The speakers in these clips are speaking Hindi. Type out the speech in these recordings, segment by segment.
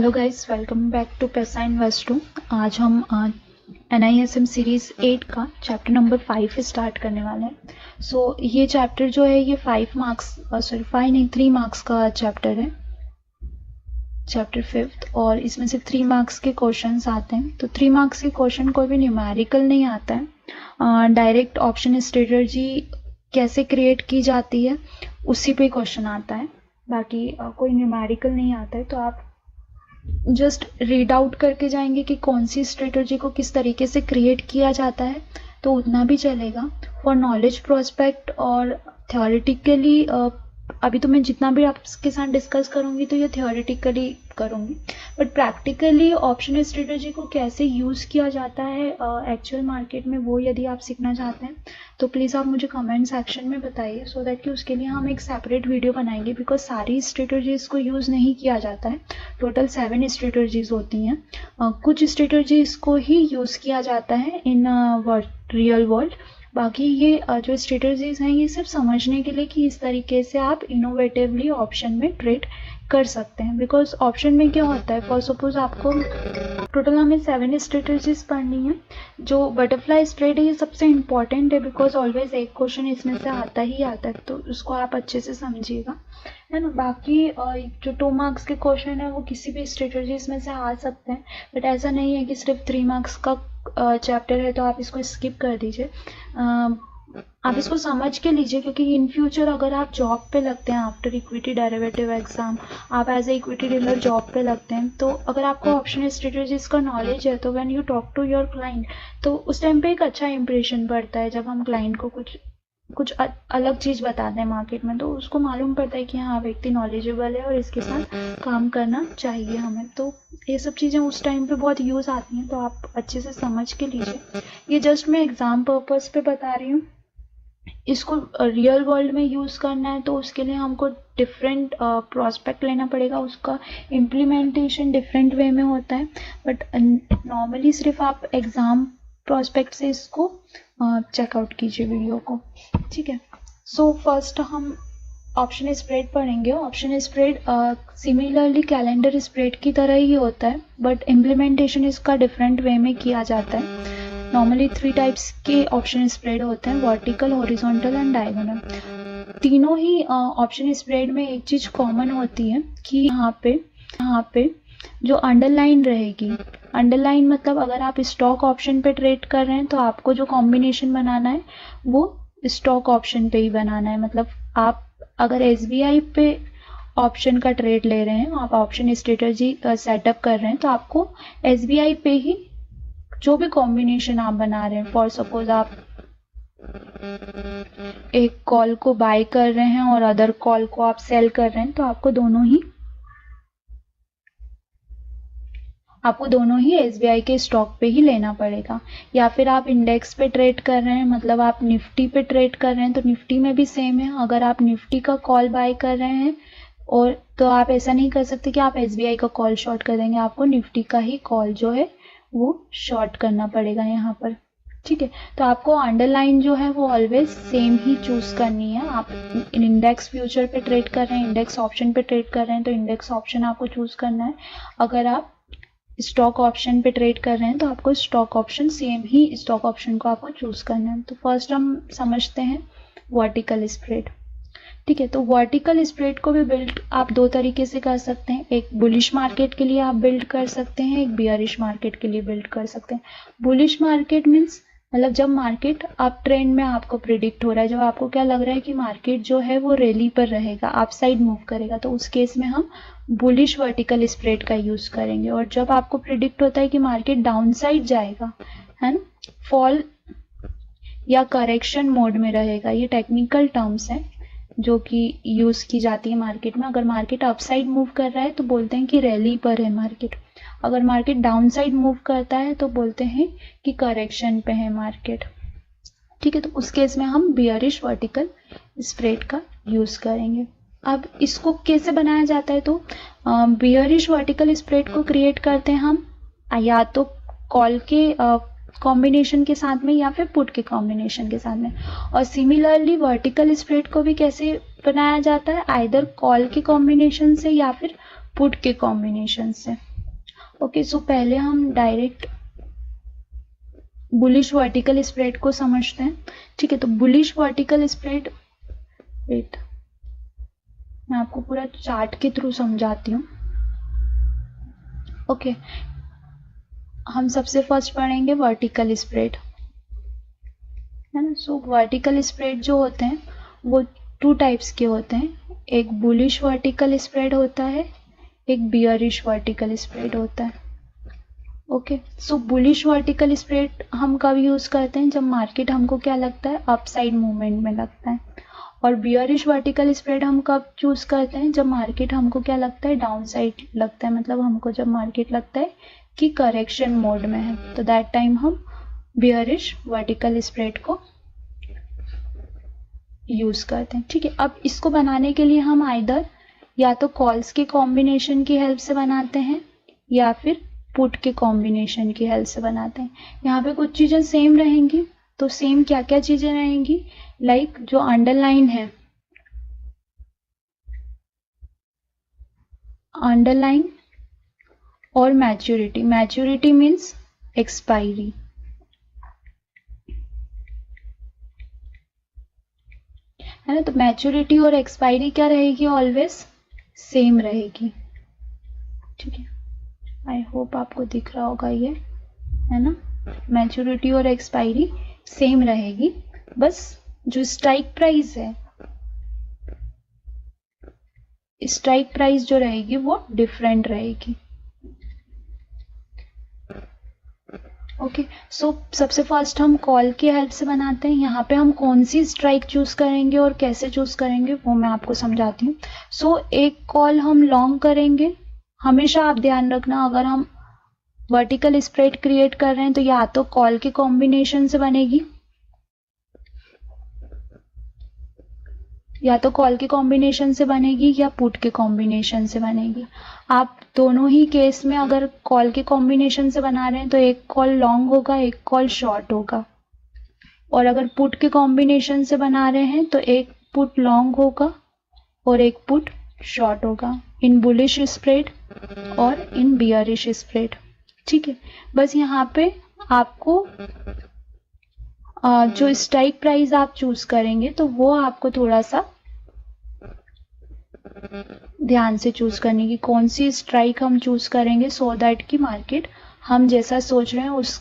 Hello guys, welcome back to Paisa Invest. आज हम NISM सीरीज 8 का चैप्टर नंबर 5 स्टार्ट करने वाले हैं। सो ये चैप्टर जो है ये 5 नहीं 3 मार्क्स का चैप्टर है, चैप्टर 5, और इसमें से 3 मार्क्स के क्वेश्चंस आते हैं। तो 3 मार्क्स के क्वेश्चन कोई भी न्यूमेरिकल नहीं आता है, डायरेक्ट ऑप्शन स्ट्रेटजी कैसे क्रिएट की जाती है उसी पे क्वेश्चन आता है। बाकी कोई न्यूमेरिकल नहीं आता है, तो आप जस्ट रीड आउट करके जाएंगे कि कौन सी स्ट्रेटजी को किस तरीके से क्रिएट किया जाता है, तो उतना भी चलेगा। फॉर नॉलेज प्रोस्पेक्ट और थ्योरेटिकली अभी तो मैं जितना भी आपके साथ डिस्कस करूंगी तो ये थ्योरेटिकली करूंगी, बट प्रैक्टिकली ऑप्शन स्ट्रेटजी को कैसे यूज़ किया जाता है एक्चुअल मार्केट में, वो यदि आप सीखना चाहते हैं तो प्लीज़ आप मुझे कमेंट सेक्शन में बताइए, सो दैट कि उसके लिए हम एक सेपरेट वीडियो बनाएंगे। बिकॉज सारी स्ट्रेटजीज को यूज़ नहीं किया जाता है, टोटल 7 स्ट्रेटजीज होती हैं। कुछ स्ट्रेटजीज को ही यूज़ किया जाता है इन रियल वर्ल्ड। बाकी ये जो स्ट्रेटजीज हैं ये सिर्फ समझने के लिए कि इस तरीके से आप इनोवेटिवली ऑप्शन में ट्रेड कर सकते हैं। बिकॉज ऑप्शन में क्या होता है, फॉर सपोज आपको टोटल हमें 7 स्ट्रेटजीज पढ़नी है। जो बटरफ्लाई स्प्रेड है ये सबसे इम्पॉर्टेंट है, बिकॉज ऑलवेज एक क्वेश्चन इसमें से आता ही आता है, तो उसको आप अच्छे से समझिएगा, है ना। बाकी जो 2 मार्क्स के क्वेश्चन है वो किसी भी स्ट्रेटजीज में से आ सकते हैं, बट ऐसा नहीं है कि सिर्फ 3 मार्क्स का चैप्टर है तो आप इसको स्किप कर दीजिए। आप इसको समझ के लीजिए, क्योंकि इन फ्यूचर अगर आप जॉब पे लगते हैं आफ्टर इक्विटी डेरिवेटिव एग्जाम, आप as a equity dealer job पे लगते हैं, तो अगर आपको ऑप्शन स्ट्रेटजीज का नॉलेज है तो when you talk to your client तो उस टाइम पे एक अच्छा इंप्रेशन पड़ता है। जब हम क्लाइंट को कुछ अलग चीज़ बताते हैं मार्केट में, तो उसको मालूम पड़ता है कि हाँ व्यक्ति नॉलेजेबल है और इसके साथ काम करना चाहिए हमें। तो ये सब चीज़ें उस टाइम पे बहुत यूज़ आती हैं, तो आप अच्छे से समझ के लीजिए। ये जस्ट मैं एग्जाम पर्पस पे बता रही हूँ। इसको रियल वर्ल्ड में यूज़ करना है तो उसके लिए हमको डिफरेंट प्रोस्पेक्ट लेना पड़ेगा, उसका इम्प्लीमेंटेशन डिफरेंट वे में होता है। बट नॉर्मली सिर्फ आप एग्ज़ाम प्रोस्पेक्ट से इसको चेकआउट कीजिए वीडियो को, ठीक है। सो फर्स्ट हम ऑप्शन स्प्रेड पढ़ेंगे। Option spread similarly calendar spread की तरह ही होता है, बट इम्प्लीमेंटेशन इसका डिफरेंट वे में किया जाता है। नॉर्मली 3 टाइप्स के ऑप्शन स्प्रेड होते हैं, वर्टिकल, हॉरिजॉन्टल एंड डायगोनल। तीनों ही ऑप्शन स्प्रेड में एक चीज़ कॉमन होती है कि यहाँ पे जो अंडरलाइन रहेगी, अंडरलाइन मतलब अगर आप स्टॉक ऑप्शन पे ट्रेड कर रहे हैं तो आपको जो कॉम्बिनेशन बनाना है वो स्टॉक ऑप्शन पे ही बनाना है। मतलब आप अगर SBI पे ऑप्शन का ट्रेड ले रहे हैं, आप ऑप्शन स्ट्रेटजी सेटअप कर रहे हैं, तो आपको SBI पे ही जो भी कॉम्बिनेशन आप बना रहे हैं, फॉर सपोज आप एक कॉल को बाय कर रहे हैं और अदर कॉल को आप सेल कर रहे हैं, तो आपको दोनों ही SBI के स्टॉक पे ही लेना पड़ेगा। या फिर आप इंडेक्स पे ट्रेड कर रहे हैं, मतलब आप निफ्टी पे ट्रेड कर रहे हैं, तो निफ्टी में भी सेम है। अगर आप निफ्टी का कॉल बाय कर रहे हैं और तो आप ऐसा नहीं कर सकते कि आप SBI का कॉल शॉर्ट कर देंगे, आपको निफ्टी का ही कॉल जो है वो शॉर्ट करना पड़ेगा यहाँ पर, ठीक है। तो आपको अंडरलाइन जो है वो ऑलवेज सेम ही चूज करनी है। आप इंडेक्स फ्यूचर पे ट्रेड कर रहे हैं, इंडेक्स ऑप्शन पे ट्रेड कर रहे हैं, तो इंडेक्स ऑप्शन आपको चूज करना है। अगर आप स्टॉक ऑप्शन पे ट्रेड कर रहे हैं तो आपको स्टॉक ऑप्शन, सेम ही स्टॉक ऑप्शन को आपको चूज करना है। तो फर्स्ट हम समझते हैं वर्टिकल स्प्रेड, ठीक है। तो वर्टिकल स्प्रेड को भी बिल्ड आप 2 तरीके से कर सकते हैं। एक बुलिश मार्केट के लिए आप बिल्ड कर सकते हैं, एक बियरिश मार्केट के लिए बिल्ड कर सकते हैं। बुलिश मार्केट मीन्स मतलब जब मार्केट अप ट्रेंड में आपको प्रिडिक्ट हो रहा है, जब आपको क्या लग रहा है कि मार्केट जो है वो रैली पर रहेगा, अप साइड मूव करेगा, तो उस केस में हम बुलिश वर्टिकल स्प्रेड का यूज करेंगे। और जब आपको प्रिडिक्ट होता है कि मार्केट डाउन साइड जाएगा, है ना, फॉल या करेक्शन मोड में रहेगा, ये टेक्निकल टर्म्स हैं जो कि यूज की जाती है मार्केट में। अगर मार्केट अपसाइड मूव कर रहा है तो बोलते हैं कि रैली पर है मार्केट, अगर मार्केट डाउन साइड मूव करता है तो बोलते हैं कि करेक्शन पे है मार्केट, ठीक है। तो उस केस में हम बियरिश वर्टिकल स्प्रेड का यूज करेंगे। अब इसको कैसे बनाया जाता है, तो बियरिश वर्टिकल स्प्रेड को क्रिएट करते हैं हम या तो कॉल के कॉम्बिनेशन के साथ में या फिर पुट के कॉम्बिनेशन के साथ में। और सिमिलरली वर्टिकल स्प्रेड को भी कैसे बनाया जाता है, आइदर कॉल के कॉम्बिनेशन से या फिर पुट के कॉम्बिनेशन से, ओके, सो पहले हम डायरेक्ट बुलिश वर्टिकल स्प्रेड को समझते हैं। ठीक है, तो बुलिश वर्टिकल स्प्रेड, वेट मैं आपको पूरा चार्ट के थ्रू समझाती हूँ। ओके, हम सबसे फर्स्ट पढ़ेंगे वर्टिकल स्प्रेड, है ना। सो वर्टिकल स्प्रेड जो होते हैं वो 2 टाइप्स के होते हैं, एक बुलिश वर्टिकल स्प्रेड होता है, एक बियरिश वर्टिकल स्प्रेड होता है। ओके, सो बुलिश वर्टिकल स्प्रेड हम कब यूज करते हैं, जब मार्केट हमको क्या लगता है, अपसाइड मूवमेंट में लगता है। और बियरिश वर्टिकल स्प्रेड हम कब चूज करते हैं, जब मार्केट हमको क्या लगता है, डाउन साइड लगता है, मतलब हमको जब मार्केट लगता है कि करेक्शन मोड में है, तो दैट टाइम हम बियरिश वर्टिकल स्प्रेड को यूज करते हैं। ठीक है, अब इसको बनाने के लिए हम आइदर या तो कॉल्स के कॉम्बिनेशन की हेल्प से बनाते हैं या फिर पुट के कॉम्बिनेशन की हेल्प से बनाते हैं। यहाँ पे कुछ चीजें सेम रहेंगी, तो सेम क्या क्या चीजें रहेंगी, लाइक जो अंडरलाइन है, अंडरलाइन और मैच्योरिटी। मैच्योरिटी मीन्स एक्सपायरी, है ना। तो मैच्योरिटी और एक्सपायरी क्या रहेगी, ऑलवेज सेम रहेगी। ठीक है, आई होप आपको दिख रहा होगा ये, है ना। मैच्योरिटी और एक्सपायरी सेम रहेगी, बस जो स्ट्राइक प्राइस है, स्ट्राइक प्राइस जो रहेगी वो डिफरेंट रहेगी। ओके, सो सबसे फर्स्ट हम कॉल की हेल्प से बनाते हैं। यहाँ पे हम कौन सी स्ट्राइक चूज करेंगे और कैसे चूज करेंगे वो मैं आपको समझाती हूँ। सो एक कॉल हम लॉन्ग करेंगे। हमेशा आप ध्यान रखना, अगर हम वर्टिकल स्प्रेड क्रिएट कर रहे हैं तो या तो कॉल के कॉम्बिनेशन से बनेगी, या तो कॉल के कॉम्बिनेशन से बनेगी या पुट के कॉम्बिनेशन से बनेगी। आप दोनों ही केस में अगर कॉल के कॉम्बिनेशन से बना रहे हैं तो एक कॉल लॉन्ग होगा, एक कॉल शॉर्ट होगा। और अगर पुट के कॉम्बिनेशन से बना रहे हैं तो एक पुट लॉन्ग होगा और एक पुट शॉर्ट होगा, इन बुलिश स्प्रेड और इन बियरिश स्प्रेड। ठीक है, बस यहाँ पे आपको जो स्ट्राइक प्राइस आप चूज करेंगे तो वो आपको थोड़ा सा ध्यान से चूज करने की, कौन सी स्ट्राइक हम चूज करेंगे सो दैट कि मार्केट हम जैसा सोच रहे हैं उस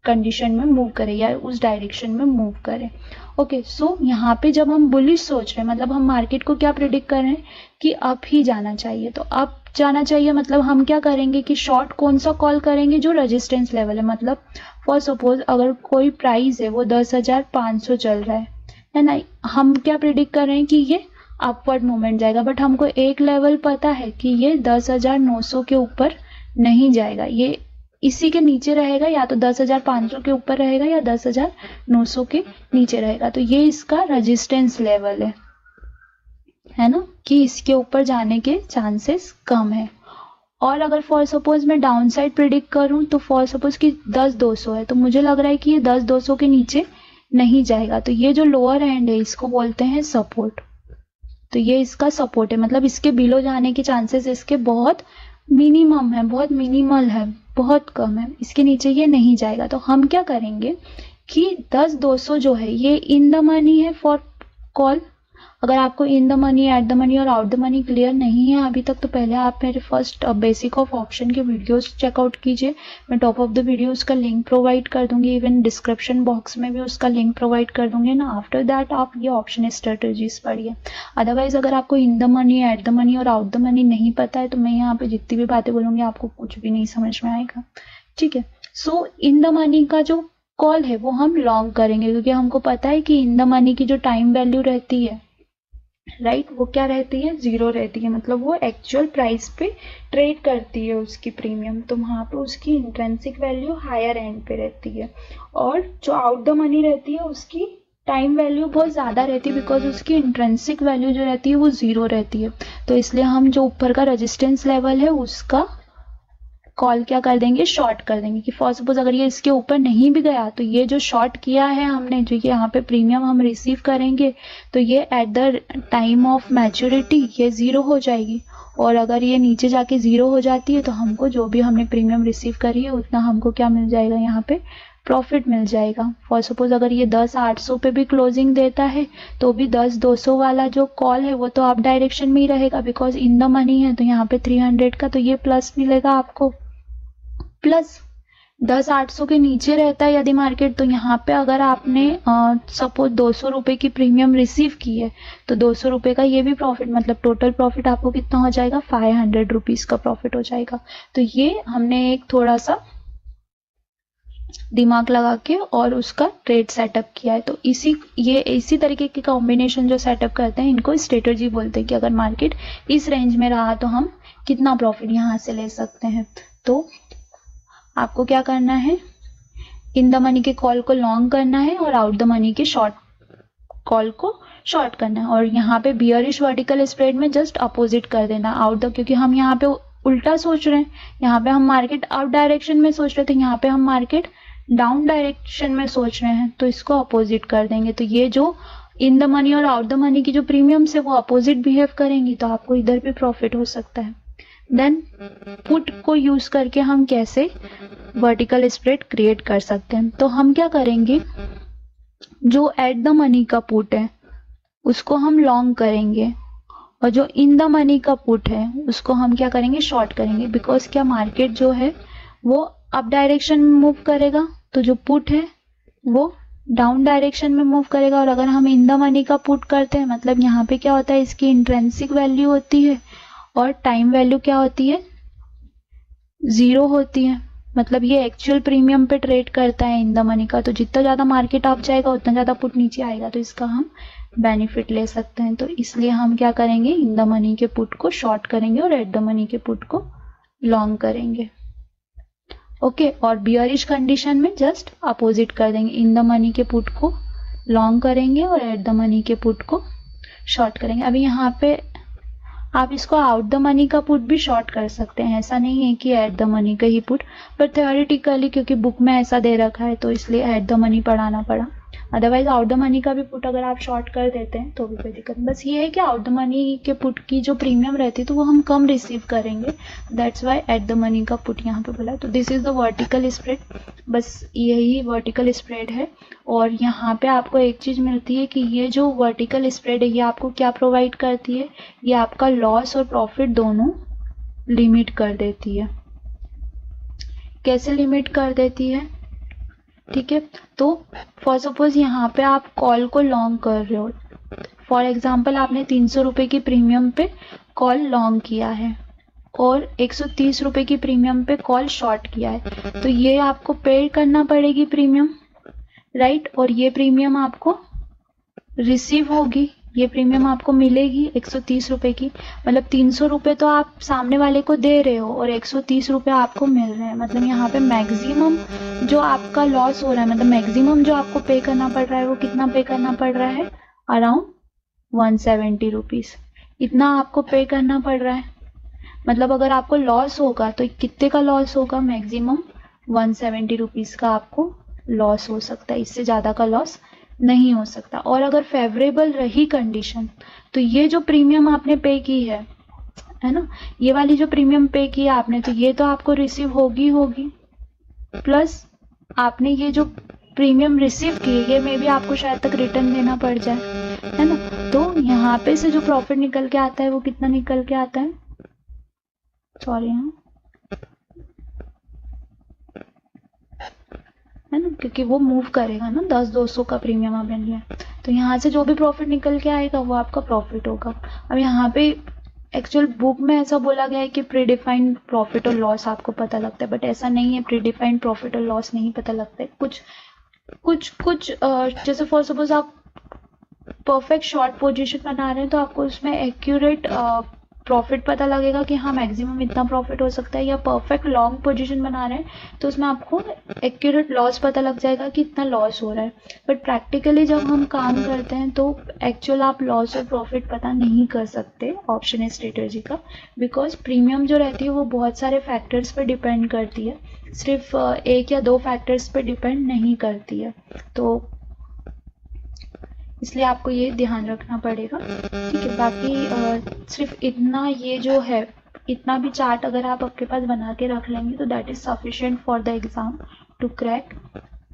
कंडीशन में मूव करे या उस डायरेक्शन में मूव करे। ओके, सो यहाँ पे जब हम बुलिश सोच रहे हैं, मतलब हम मार्केट को क्या प्रिडिक्ट कर रहे हैं कि अप ही जाना चाहिए, तो अप जाना चाहिए मतलब हम क्या करेंगे कि शॉर्ट कौन सा कॉल करेंगे, जो रेजिस्टेंस लेवल है। मतलब फॉर सपोज अगर कोई प्राइस है वो 10,500 चल रहा है ना, हम क्या प्रिडिक्ट कर रहे हैं कि ये अपवर्ड मूवमेंट जाएगा, बट हमको एक लेवल पता है कि ये 10,900 के ऊपर नहीं जाएगा, ये इसी के नीचे रहेगा, या तो 10,500 के ऊपर रहेगा या 10,900 के नीचे रहेगा। तो ये इसका रेजिस्टेंस लेवल है ना, कि इसके ऊपर जाने के चांसेस कम है। और अगर फॉर सपोज मैं डाउन साइड प्रिडिक्ट करूं, तो फॉर सपोज कि 10,200 है, तो मुझे लग रहा है कि ये 10,200 के नीचे नहीं जाएगा, तो ये जो लोअर एंड है इसको बोलते हैं सपोर्ट। तो ये इसका सपोर्ट है, मतलब इसके बिलो जाने के चांसेस इसके बहुत मिनिमम है, बहुत मिनिमल है, बहुत कम है, इसके नीचे ये नहीं जाएगा। तो हम क्या करेंगे कि 10,200 जो है ये इन द मनी है फॉर कॉल। अगर आपको in the money, at the money और आउट द मनी क्लियर नहीं है अभी तक, तो पहले आप मेरे फर्स्ट बेसिक ऑफ ऑप्शन के वीडियोस चेकआउट कीजिए। मैं टॉप ऑफ द वीडियो उसका लिंक प्रोवाइड कर दूंगी, इवन डिस्क्रिप्शन बॉक्स में भी उसका लिंक प्रोवाइड कर दूंगी ना। आफ्टर दैट आप ये ऑप्शन स्ट्रेटेजीज पढ़िए। अदरवाइज अगर आपको in the money, at the money और आउट द मनी नहीं पता है तो मैं यहाँ पे जितनी भी बातें बोलूंगी आपको कुछ भी नहीं समझ में आएगा। ठीक है, सो इन द मनी का जो कॉल है वो हम लॉन्ग करेंगे, क्योंकि हमको पता है कि इन द मनी की जो टाइम वैल्यू रहती है, राइट, वो क्या रहती है, 0 रहती है, मतलब वो एक्चुअल प्राइस पे ट्रेड करती है उसकी प्रीमियम, तो वहाँ पे उसकी इंट्रिंसिक वैल्यू हायर एंड पे रहती है। और जो आउट द मनी रहती है उसकी टाइम वैल्यू बहुत ज़्यादा रहती है, बिकॉज उसकी इंट्रिंसिक वैल्यू जो रहती है वो 0 रहती है। तो इसलिए हम जो ऊपर का रेजिस्टेंस लेवल है उसका कॉल क्या कर देंगे, शॉर्ट कर देंगे, कि फॉर सपोज अगर ये इसके ऊपर नहीं भी गया तो ये जो शॉर्ट किया है हमने, जो ये यहाँ पे प्रीमियम हम रिसीव करेंगे, तो ये at the time of maturity ये 0 हो जाएगी। और अगर ये नीचे जाके 0 हो जाती है तो हमको जो भी हमने प्रीमियम रिसीव करी है उतना हमको क्या मिल जाएगा, यहाँ पे प्रॉफिट मिल जाएगा। फॉर सपोज अगर ये 10,800 पे भी क्लोजिंग देता है तो भी 10,200 वाला जो कॉल है वो तो अप डायरेक्शन में ही रहेगा, बिकॉज इन द मनी है। तो यहाँ पे 300 का तो ये प्लस मिलेगा आपको, प्लस 10,800 के नीचे रहता है यदि मार्केट, तो यहाँ पे अगर आपने सपोज 200 रुपये की प्रीमियम रिसीव की है तो 200 रुपये का ये भी प्रॉफिट, मतलब टोटल प्रॉफिट आपको कितना हो जाएगा, 500 रुपीज़ का प्रॉफिट हो जाएगा। तो ये हमने एक थोड़ा सा दिमाग लगा के और उसका ट्रेड सेटअप किया है। तो इसी तरीके के कॉम्बिनेशन जो सेटअप करते हैं इनको स्ट्रेटजी बोलते हैं कि अगर मार्केट इस रेंज में रहा तो हम कितना प्रॉफिट यहाँ से ले सकते हैं। तो आपको क्या करना है, इन द मनी के कॉल को लॉन्ग करना है और आउट द मनी के शॉर्ट कॉल को शॉर्ट करना है। और यहाँ पे बियरिश वर्टिकल स्प्रेड में जस्ट अपोजिट कर देना आउट द, क्योंकि हम यहाँ पे उल्टा सोच रहे हैं, यहाँ पे हम मार्केट अप डायरेक्शन में सोच रहे थे, यहाँ पे हम मार्केट डाउन डायरेक्शन में सोच रहे हैं, तो इसको अपोजिट कर देंगे। तो ये जो इन द मनी और आउट द मनी की जो प्रीमियम्स है वो अपोजिट बिहेव करेंगी, तो आपको इधर भी प्रॉफिट हो सकता है। देन पुट को यूज करके हम कैसे वर्टिकल स्प्रेड क्रिएट कर सकते हैं, तो हम क्या करेंगे, जो एट द मनी का पुट है उसको हम लॉन्ग करेंगे और जो इन द मनी का पुट है उसको हम क्या करेंगे, शॉर्ट करेंगे। बिकॉज क्या मार्केट जो है वो अप डायरेक्शन में मूव करेगा, तो जो पुट है वो डाउन डायरेक्शन में मूव करेगा। और अगर हम इन द मनी का पुट करते हैं मतलब यहाँ पे क्या होता है, इसकी इंट्रिंसिक वैल्यू होती है और टाइम वैल्यू क्या होती है, 0 होती है। मतलब ये एक्चुअल प्रीमियम पे ट्रेड करता है इन द मनी का, तो जितना ज़्यादा मार्केट अप जाएगा उतना ज़्यादा पुट नीचे आएगा, तो इसका हम बेनिफिट ले सकते हैं। तो इसलिए हम क्या करेंगे, इन द मनी के पुट को शॉर्ट करेंगे और एट द मनी के पुट को लॉन्ग करेंगे। ओके, और बियरिश कंडीशन में जस्ट अपोजिट कर देंगे, इन द मनी के पुट को लॉन्ग करेंगे और एट द मनी के पुट को शॉर्ट करेंगे। अभी यहाँ पे आप इसको आउट द मनी का पुट भी शॉर्ट कर सकते हैं, ऐसा नहीं है कि एट द मनी का ही पुट, पर थ्योरेटिकली क्योंकि बुक में ऐसा दे रखा है तो इसलिए एट द मनी पढ़ाना पड़ा। अदरवाइज आउट द मनी का भी पुट अगर आप शॉर्ट कर देते हैं तो भी कोई दिक्कत नहीं। बस ये है कि आउट द मनी के पुट की जो प्रीमियम रहती है तो वो हम कम रिसीव करेंगे, that's why at the money का पुट यहाँ पे बोला। तो this is the vertical spread, बस यही वर्टिकल स्प्रेड है। और यहाँ पे आपको एक चीज़ मिलती है कि ये जो वर्टिकल स्प्रेड है ये आपको क्या प्रोवाइड करती है, ये आपका लॉस और प्रॉफिट दोनों लिमिट कर देती है। कैसे लिमिट कर देती है, ठीक है। तो फॉर सपोज यहाँ पे आप कॉल को लॉन्ग कर रहे हो, फॉर एग्जांपल आपने 300 रुपये की प्रीमियम पे कॉल लॉन्ग किया है और 130 रुपये की प्रीमियम पे कॉल शॉर्ट किया है, तो ये आपको पे करना पड़ेगी प्रीमियम, राइट। और ये प्रीमियम आपको रिसीव होगी, ये प्रीमियम आपको मिलेगी 130 रुपये की, मतलब 300 रुपये तो आप सामने वाले को दे रहे हो और 130 रुपये आपको मिल रहे हैं। मतलब यहाँ पे मैक्सिमम जो आपका लॉस हो रहा है, मतलब मैक्सिमम जो आपको पे करना पड़ रहा है वो कितना पे करना पड़ रहा है, अराउंड 170 रुपीज़, इतना आपको पे करना पड़ रहा है। मतलब अगर आपको लॉस होगा तो कितने का लॉस होगा, मैक्सिमम 170 रुपीज़ का आपको लॉस हो सकता है, इससे ज़्यादा का लॉस नहीं हो सकता। और अगर फेवरेबल रही कंडीशन तो ये जो प्रीमियम आपने पे की है ना, ये वाली जो प्रीमियम पे की है आपने, तो ये तो आपको रिसीव होगी, प्लस आपने ये जो प्रीमियम रिसीव की है ये में भी आपको शायद तक रिटर्न देना पड़ जाए, है ना। तो यहाँ पे से जो प्रॉफिट निकल के आता है वो कितना निकल के आता है, सॉरी हाँ, है ना, क्योंकि वो मूव करेगा ना, 10-200 का प्रीमियम आपने लिया, तो यहाँ से जो भी प्रॉफिट निकल के आएगा वो आपका प्रॉफिट होगा। अब यहाँ पे एक्चुअल बुक में ऐसा बोला गया है कि प्रीडिफाइंड प्रॉफिट और लॉस आपको पता लगता है, बट ऐसा नहीं है, प्रीडिफाइंड प्रॉफिट और लॉस नहीं पता लगता है। कुछ जैसे फॉर सपोज आप परफेक्ट शॉर्ट पोजीशन बना रहे हैं तो आपको उसमें एक्यूरेट प्रॉफिट पता लगेगा कि हाँ मैक्सिमम इतना प्रॉफिट हो सकता है, या परफेक्ट लॉन्ग पोजीशन बना रहे हैं तो उसमें आपको एक्यूरेट लॉस पता लग जाएगा कि इतना लॉस हो रहा है। बट प्रैक्टिकली जब हम काम करते हैं तो एक्चुअल आप लॉस और प्रॉफिट पता नहीं कर सकते ऑप्शन स्ट्रेटजी का, बिकॉज प्रीमियम जो रहती है वो बहुत सारे फैक्टर्स पर डिपेंड करती है, सिर्फ 1 या 2 फैक्टर्स पर डिपेंड नहीं करती है। तो इसलिए आपको ये ध्यान रखना पड़ेगा। ठीक है, बाकी सिर्फ इतना ये जो है, इतना भी चार्ट अगर आप आपके पास बना के रख लेंगे तो that is sufficient for the exam to crack.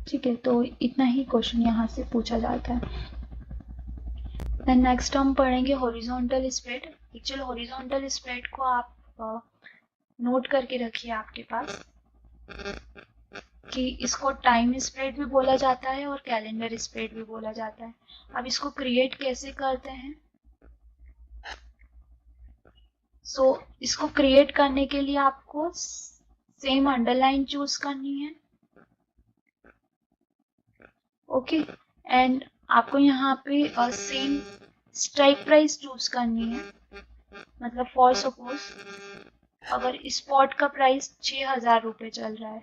ठीक है, तो इतना ही क्वेश्चन यहाँ से पूछा जाता है। देन नेक्स्ट हम पढ़ेंगे horizontal spread. Actual horizontal spread को आप नोट करके रखिए आपके पास कि इसको टाइम स्प्रेड भी बोला जाता है और कैलेंडर स्प्रेड भी बोला जाता है। अब इसको क्रिएट कैसे करते हैं? इसको क्रिएट करने के लिए आपको सेम अंडरलाइन चूज करनी है। ओके, एंड आपको यहाँ पे सेम स्ट्राइक प्राइस चूज करनी है। मतलब फॉर सपोज अगर स्पॉट का प्राइस 6,000 रुपये चल रहा है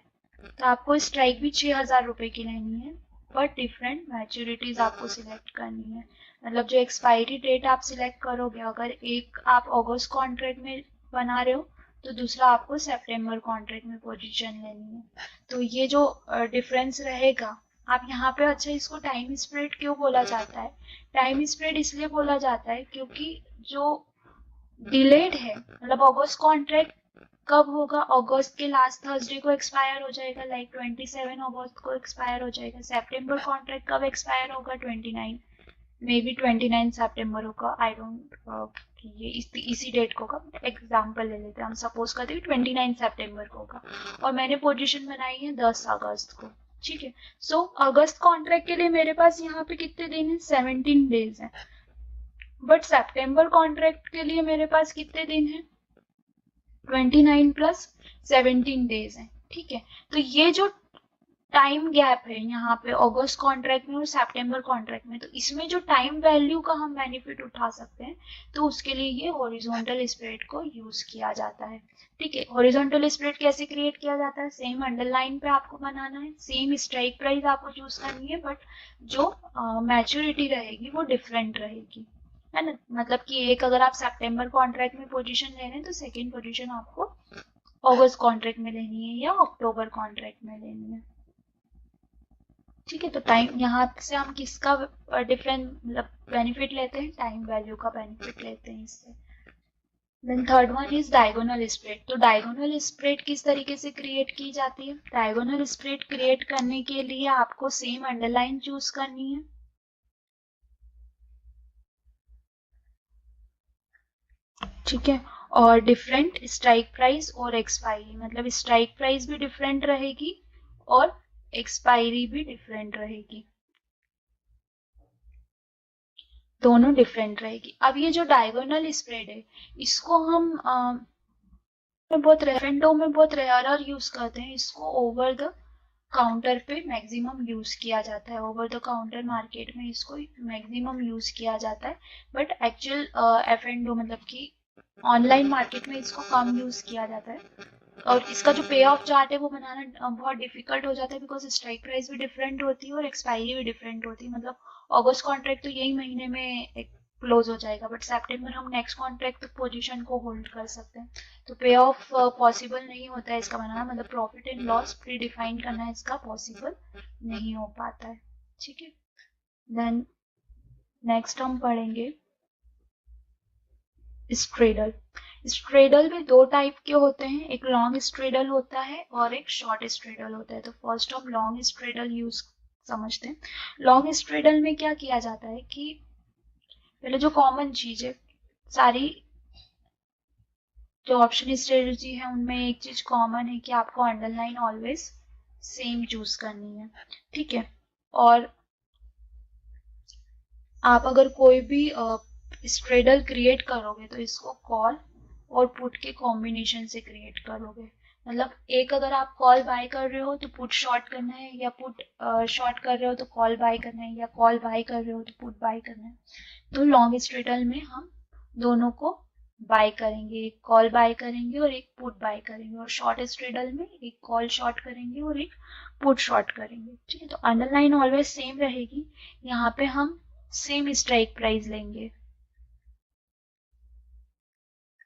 तो आपको स्ट्राइक भी 6,000 रुपये की लेनी है, बट डिफरेंट मैच्योरिटीज आपको सिलेक्ट करनी है। मतलब जो एक्सपायरी डेट आप सिलेक्ट करोगे, अगर एक आप अगस्त कॉन्ट्रैक्ट में बना रहे हो तो दूसरा आपको सितंबर कॉन्ट्रैक्ट में पोजीशन लेनी है। तो ये जो डिफरेंस रहेगा आप यहाँ पे, अच्छा इसको टाइम स्प्रेड क्यों बोला जाता है? टाइम स्प्रेड इसलिए बोला जाता है क्योंकि जो डिलेड है, मतलब अगस्त कॉन्ट्रैक्ट कब होगा? अगस्त के लास्ट थर्सडे को एक्सपायर हो जाएगा, लाइक 27 अगस्त को एक्सपायर हो जाएगा। सितंबर कॉन्ट्रैक्ट कब एक्सपायर होगा? 29, मे बी 29 सितंबर होगा, आई डोंट ये इसी डेट को होगा। एग्जाम्पल ले लेते हैं, हम सपोज करते हैं 29 सितंबर को होगा और मैंने पोजीशन बनाई है 10 अगस्त को। ठीक है, सो अगस्त कॉन्ट्रैक्ट के लिए मेरे पास यहाँ पे कितने दिन है? 17 डेज है। बट सितंबर कॉन्ट्रैक्ट के लिए मेरे पास कितने दिन है? 29 प्लस 17 डेज है। ठीक है, तो ये जो टाइम गैप है यहाँ पे अगस्त कॉन्ट्रैक्ट में और सितंबर कॉन्ट्रैक्ट में, तो इसमें जो टाइम वैल्यू का हम बेनिफिट उठा सकते हैं, तो उसके लिए ये हॉरिजॉन्टल स्प्रेड को यूज किया जाता है। ठीक है, हॉरिजॉन्टल स्प्रेड कैसे क्रिएट किया जाता है? सेम अंडरलाइन पे आपको बनाना है, सेम स्ट्राइक प्राइस आपको चूज करनी है, बट जो मैच्योरिटी रहेगी वो डिफरेंट रहेगी, है ना। मतलब कि एक अगर आप सितंबर कॉन्ट्रैक्ट में पोजीशन ले रहे हैं तो सेकेंड पोजीशन आपको अगस्त कॉन्ट्रैक्ट में लेनी है या अक्टूबर कॉन्ट्रैक्ट में लेनी है। ठीक है, तो टाइम यहाँ से हम किसका डिफरेंट मतलब बेनिफिट लेते हैं? टाइम वैल्यू का बेनिफिट लेते हैं इससे। Then third one is diagonal spread. तो डायगोनल स्प्रेड किस तरीके से क्रिएट की जाती है? डायगोनल स्प्रेड क्रिएट करने के लिए आपको सेम अंडरलाइन चूज करनी है। ठीक है, और डिफरेंट स्ट्राइक प्राइस और एक्सपायरी, मतलब स्ट्राइक प्राइस भी डिफरेंट रहेगी और एक्सपायरी भी डिफरेंट रहेगी, दोनों डिफरेंट रहेगी। अब ये जो डायगोनल स्प्रेड है इसको हम बहुत रेफरेंडो में बहुत रेयर यूज करते हैं। इसको ओवर द काउंटर पे मैक्सिमम यूज किया जाता है, ओवर द काउंटर मार्केट में इसको मैक्सिमम यूज किया जाता है, बट एक्चुअल एफ&ओ मतलब कि ऑनलाइन मार्केट में इसको कम यूज किया जाता है। और इसका जो पे ऑफ चार्ट है वो बनाना बहुत डिफिकल्ट हो जाता है, बिकॉज स्ट्राइक प्राइस भी डिफरेंट होती है और एक्सपायरी भी डिफरेंट होती है। मतलब अगस्त कॉन्ट्रैक्ट तो यही महीने में क्लोज हो जाएगा, बट सितंबर हम नेक्स्ट कॉन्ट्रैक्ट तक पोजीशन को होल्ड कर सकते हैं, तो पे ऑफ पॉसिबल नहीं होता है इसका बनाना। मतलब profit and loss pre define करना इसका पॉसिबल नहीं हो पाता है। ठीक है, देन नेक्स्ट हम पढ़ेंगे स्ट्रेडल। स्ट्रेडल में दो टाइप के होते हैं, एक लॉन्ग स्ट्रेडल होता है और एक शॉर्ट स्ट्रेडल होता है। तो फर्स्ट हम लॉन्ग स्ट्रेडल यूज समझते हैं। लॉन्ग स्ट्रेडल में क्या किया जाता है कि पहले जो कॉमन चीज है, सारी जो ऑप्शन स्ट्रेटजी है उनमें एक चीज कॉमन है कि आपको अंडरलाइन ऑलवेज सेम चूज करनी है। ठीक है, और आप अगर कोई भी स्ट्रेडल क्रिएट करोगे तो इसको कॉल और पुट के कॉम्बिनेशन से क्रिएट करोगे। मतलब एक अगर आप कॉल बाय कर रहे हो तो पुट शॉर्ट करना है, या पुट शॉर्ट कर रहे हो तो कॉल बाय करना है, या कॉल बाय कर रहे हो तो पुट बाय करना है। तो लॉन्ग स्ट्रेडल में हम दोनों को बाय करेंगे, एक कॉल बाय करेंगे और एक पुट बाय करेंगे, और शॉर्ट स्ट्रेडल में एक कॉल शॉर्ट करेंगे और एक पुट शॉर्ट करेंगे। ठीक है, तो अंडरलाइन ऑलवेज सेम रहेगी, यहाँ पे हम सेम स्ट्राइक प्राइस लेंगे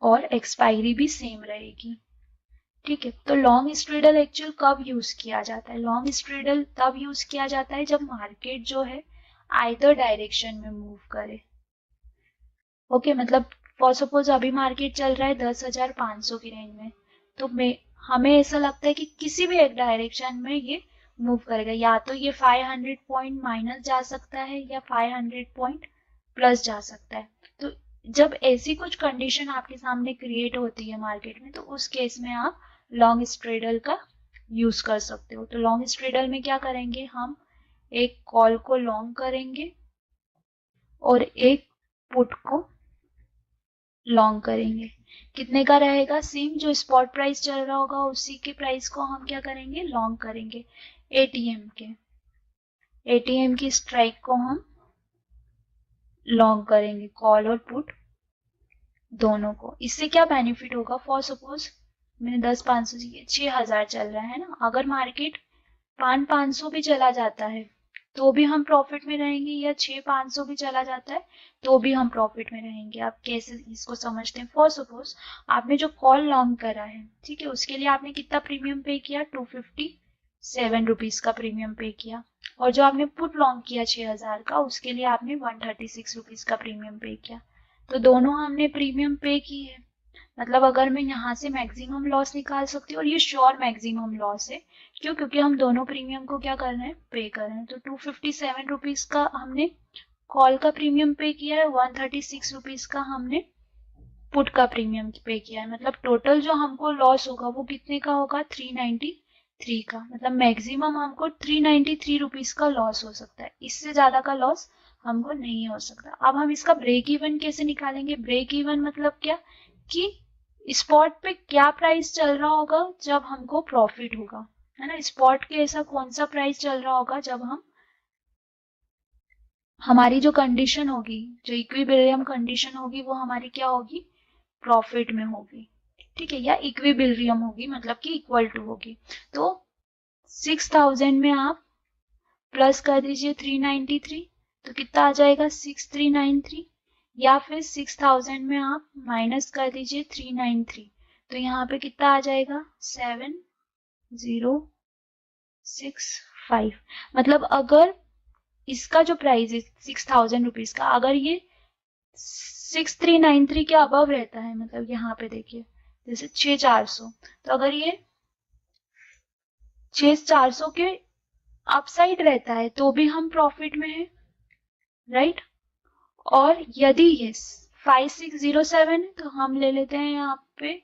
और एक्सपायरी भी सेम रहेगी। ठीक है, तो लॉन्ग स्ट्रेडल एक्चुअल कब यूज किया जाता है? लॉन्ग स्ट्रेडल तब यूज किया जाता है जब मार्केट जो है आइदर डायरेक्शन में मूव करे। ओके, मतलब फॉर सपोज अभी मार्केट चल रहा है 10,500 की रेंज में, तो हमें ऐसा लगता है कि किसी भी एक डायरेक्शन में ये मूव करेगा, या तो ये 500 पॉइंट माइनस जा सकता है या 500 पॉइंट प्लस जा सकता है। तो जब ऐसी कुछ कंडीशन आपके सामने क्रिएट होती है मार्केट में, तो उस केस में आप लॉन्ग स्ट्रेडल का यूज कर सकते हो। तो लॉन्ग स्ट्रेडल में क्या करेंगे, हम एक कॉल को लॉन्ग करेंगे और एक पुट को लॉन्ग करेंगे। कितने का रहेगा, सेम जो स्पॉट प्राइस चल रहा होगा उसी के प्राइस को हम क्या करेंगे, लॉन्ग करेंगे। एटीएम की स्ट्राइक को हम लॉन्ग करेंगे, कॉल और पुट दोनों को। इससे क्या बेनिफिट होगा, फॉर सपोज मैंने 10,500 6,000 चल रहा है ना, अगर मार्केट 5,500 भी चला जाता है तो भी हम प्रॉफिट में रहेंगे, या 6,500 भी चला जाता है तो भी हम प्रॉफिट में रहेंगे। आप कैसे इसको समझते हैं, फॉर सपोज आपने जो कॉल लॉन्ग करा है, ठीक है, उसके लिए आपने कितना प्रीमियम पे किया, 257 रुपीज का प्रीमियम पे किया, और जो आपने पुट लॉन्ग किया 6,000 का, उसके लिए आपने 136 रुपीज का प्रीमियम पे किया। तो दोनों हमने प्रीमियम पे की है, मतलब अगर मैं यहाँ से मैक्सिमम लॉस निकाल सकती हूँ, और ये श्योर मैक्सिमम लॉस है, क्यों, क्योंकि हम दोनों प्रीमियम को क्या कर रहे हैं, पे कर रहे हैं। तो 257 रुपीज का हमने कॉल का प्रीमियम पे किया है, 136 रुपीज का हमने पुट का प्रीमियम पे किया है, मतलब टोटल जो हमको लॉस होगा वो कितने का होगा, 393 का। मतलब मैक्सिमम हमको 393 रुपीज का लॉस हो सकता है, इससे ज्यादा का लॉस हमको नहीं हो सकता। अब हम इसका ब्रेक इवन कैसे निकालेंगे, ब्रेक इवन मतलब क्या, कि स्पॉट पे क्या प्राइस चल रहा होगा जब हमको प्रॉफिट होगा, है ना। स्पॉट के ऐसा कौन सा प्राइस चल रहा होगा जब हमारी जो कंडीशन होगी, जो इक्विलिब्रियम कंडीशन होगी, वो हमारी क्या होगी, प्रॉफिट में होगी, ठीक है, या इक्विलिब्रियम होगी, मतलब कि इक्वल टू होगी। तो 6,000 में आप प्लस कर दीजिए 393, तो कितना आ जाएगा 6393, या फिर 6,000 में आप माइनस कर दीजिए 393, तो यहाँ पे कितना आ जाएगा 7065। मतलब अगर इसका जो प्राइस है 6,000 रुपीज का, अगर ये 6393 के अबव रहता है, मतलब यहाँ पे देखिए जैसे 6,400, तो अगर ये 6,400 के अपसाइड रहता है तो भी हम प्रॉफिट में है, राइट। और यदि ये 5607 है तो हम ले लेते हैं यहाँ पे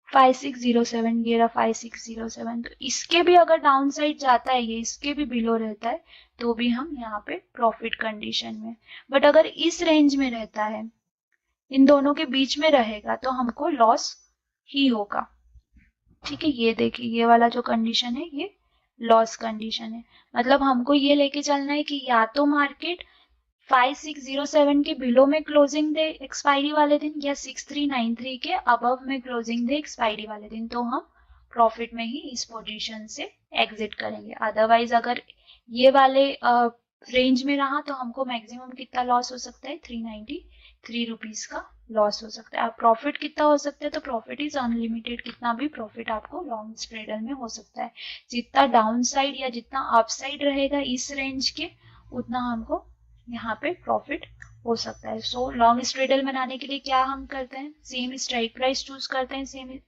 5607, ये रहा 5607, तो इसके भी अगर डाउन साइड जाता है, ये इसके भी बिलो रहता है, तो भी हम यहाँ पे प्रॉफिट कंडीशन में। बट अगर इस रेंज में रहता है, इन दोनों के बीच में रहेगा, तो हमको लॉस ही होगा, ठीक है। ये देखिए, ये वाला जो कंडीशन है ये लॉस कंडीशन है। मतलब हमको ये लेके चलना है कि या तो मार्केट 5607 के बिलो में क्लोजिंग दे एक्सपायरी वाले दिन, या 6393 के अबव में क्लोजिंग दे एक्सपायरी वाले दिन, तो हम प्रॉफिट में ही इस पोजीशन से एग्जिट करेंगे। अदरवाइज अगर ये वाले रेंज में रहा तो हमको मैक्सिमम कितना लॉस हो सकता है, 393 रुपीज का लॉस हो सकता है। अब प्रॉफिट कितना हो सकता है, तो प्रॉफिट इज अनलिमिटेड, कितना भी प्रॉफिट आपको लॉन्ग स्ट्रेडल में हो सकता है। जितना डाउन साइड या जितना अप साइड रहेगा इस रेंज के, उतना हमको यहाँ पे प्रॉफिट हो सकता है। सो लॉन्ग स्ट्रेडल बनाने के लिए क्या हम करते हैं, सेम स्ट्राइक प्राइस चूज करते हैं, सेम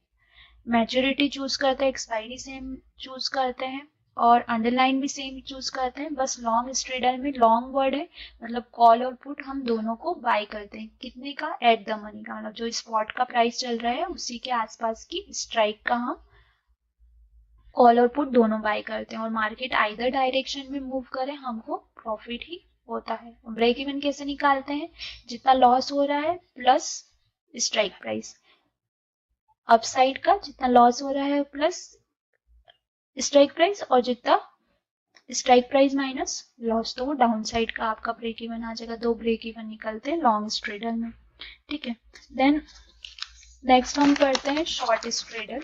मैच्योरिटी चूज करते हैं, एक्सपायरी सेम चूज करते हैं, और अंडरलाइन भी सेम चूज करते हैं। बस लॉन्ग स्ट्रेडल में लॉन्ग वर्ड है, मतलब कॉल और पुट हम दोनों को बाय करते हैं, कितने का, एट द मनी का, मतलब जो स्पॉट का प्राइस चल रहा है उसी के आसपास की स्ट्राइक का हम कॉल और पुट दोनों बाय करते हैं, और मार्केट आइदर डायरेक्शन में मूव करे हमको प्रॉफिट ही होता है। ब्रेक इवन कैसे निकालते हैं, जितना लॉस हो रहा है प्लस स्ट्राइक प्राइस, अपसाइड का जितना लॉस हो रहा है प्लस स्ट्राइक प्राइस, और जितना स्ट्राइक प्राइस माइनस लॉस, तो वो डाउन साइड का आपका ब्रेक इवन आ जाएगा। दो ब्रेक इवन निकलते हैं लॉन्ग स्ट्रेडल में, ठीक है। देन नेक्स्ट हम करते हैं short straddle.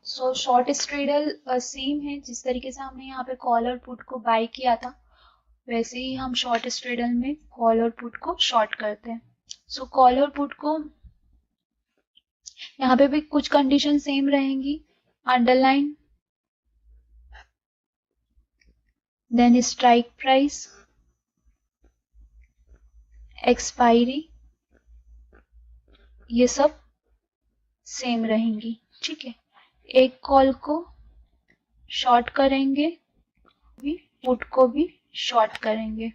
So short straddle same है, जिस तरीके से हमने यहाँ पे कॉल और पुट को बाय किया था, वैसे ही हम शॉर्ट स्ट्रेडल में कॉल और पुट को शॉर्ट करते हैं। सो कॉल और पुट को यहाँ पे भी कुछ कंडीशन सेम रहेंगी, underline then strike price, expiry, ये सब सेम रहेंगी। ठीक है, एक कॉल को शॉर्ट करेंगे, भी पुट को भी शॉर्ट करेंगे।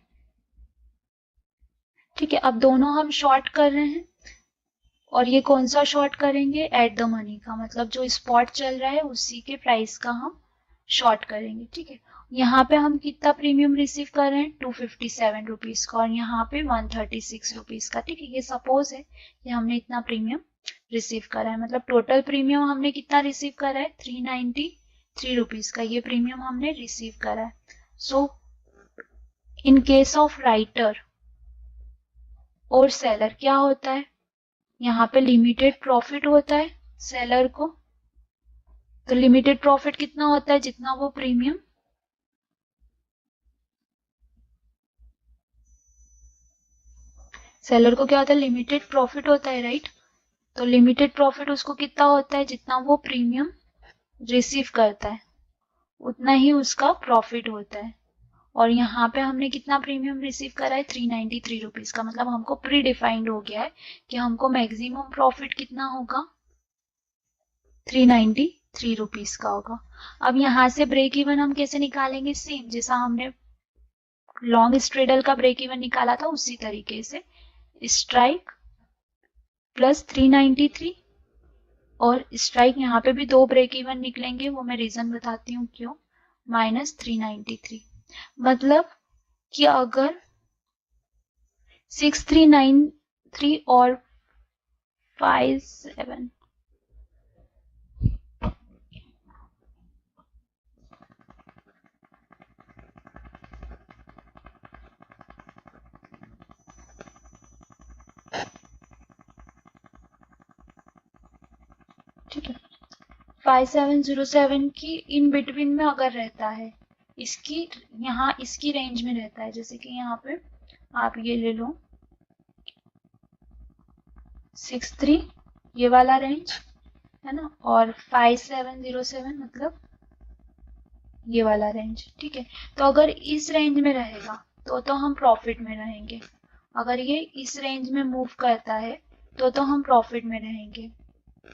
ठीक है, अब दोनों हम शॉर्ट कर रहे हैं और ये कौन सा शॉर्ट करेंगे, एट द मनी का, मतलब जो स्पॉट चल रहा है उसी के प्राइस का हम शॉर्ट करेंगे। ठीक है, यहाँ पे हम कितना प्रीमियम रिसीव कर रहे हैं, 257 रुपीज का, और यहाँ पे 136 रुपीज का। ठीक है, ये सपोज है कि हमने इतना प्रीमियम रिसीव करा है, मतलब टोटल प्रीमियम हमने कितना रिसीव करा है, 393 रुपीज का ये प्रीमियम हमने रिसीव करा है। सो इन केस ऑफ राइटर और सेलर क्या होता है, यहाँ पे लिमिटेड प्रॉफिट होता है सेलर को। तो लिमिटेड प्रॉफिट कितना होता है, जितना वो प्रीमियम, सेलर को क्या होता है, लिमिटेड प्रॉफिट होता है, राइट। तो लिमिटेड प्रॉफिट उसको कितना होता है, जितना वो प्रीमियम रिसीव करता है उतना ही उसका प्रॉफिट होता है। और यहाँ पे हमने कितना प्रीमियम रिसीव करा है, 393 रुपीज का, मतलब हमको प्री डिफाइंड हो गया है कि हमको मैक्सिमम प्रॉफिट कितना होगा, 393 रुपीज का होगा। अब यहाँ से ब्रेक इवन हम कैसे निकालेंगे, सेम जैसा हमने लॉन्ग स्ट्रेडल का ब्रेक इवन निकाला था उसी तरीके से, स्ट्राइक प्लस 393, और स्ट्राइक यहाँ पे भी दो ब्रेक इवन निकलेंगे, वो मैं रीजन बताती हूँ क्यों, माइनस 393। मतलब कि अगर 6393 और 57 ठीक है, 5707 की इन बिटवीन में अगर रहता है, इसकी यहाँ इसकी रेंज में रहता है, जैसे कि यहाँ पे आप ये ले लो 63 ये वाला रेंज है ना, और 5707 मतलब ये वाला रेंज। ठीक है, तो अगर इस रेंज में रहेगा तो हम प्रॉफिट में रहेंगे, अगर ये इस रेंज में मूव करता है तो हम प्रॉफिट में रहेंगे।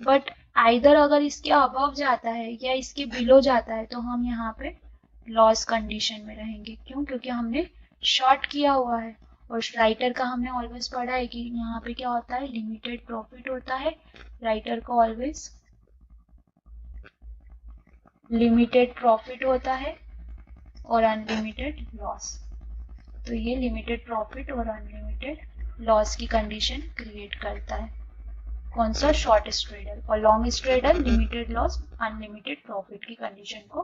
बट आइदर अगर इसके अबव जाता है या इसके बिलो जाता है तो हम यहाँ पे लॉस कंडीशन में रहेंगे। क्यों, क्योंकि हमने शॉर्ट किया हुआ है, और राइटर का हमने ऑलवेज पढ़ा है कि यहाँ पे क्या होता है, लिमिटेड प्रॉफिट होता है, राइटर को ऑलवेज लिमिटेड प्रॉफिट होता है और अनलिमिटेड लॉस। तो ये लिमिटेड प्रॉफिट और अनलिमिटेड लॉस की कंडीशन क्रिएट करता है, कौन सा, शॉर्ट स्ट्रेडल। और long straddle limited loss unlimited profit की कंडीशन को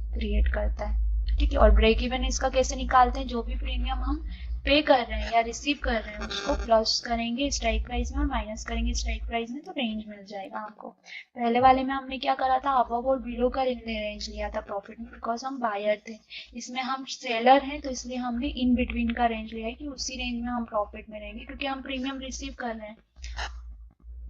क्रिएट करता है। ठीक है, और ब्रेक इवन इसका कैसे निकालते हैं, जो भी प्रीमियम हम पे कर रहे हैं या रिसीव कर रहे हैं उसको प्लस करेंगे स्ट्राइक प्राइस में और माइनस करेंगे स्ट्राइक प्राइस में, तो रेंज मिल जाएगा हमको। पहले वाले में हमने क्या करा था, अबव और बिलो का रेंज लिया था प्रॉफिट में, बिकॉज हम बायर थे। इसमें हम सेलर हैं तो इसलिए हमने इन बिटवीन का रेंज लिया है कि उसी रेंज में हम प्रॉफिट में रहेंगे, क्योंकि हम प्रीमियम रिसीव कर रहे हैं,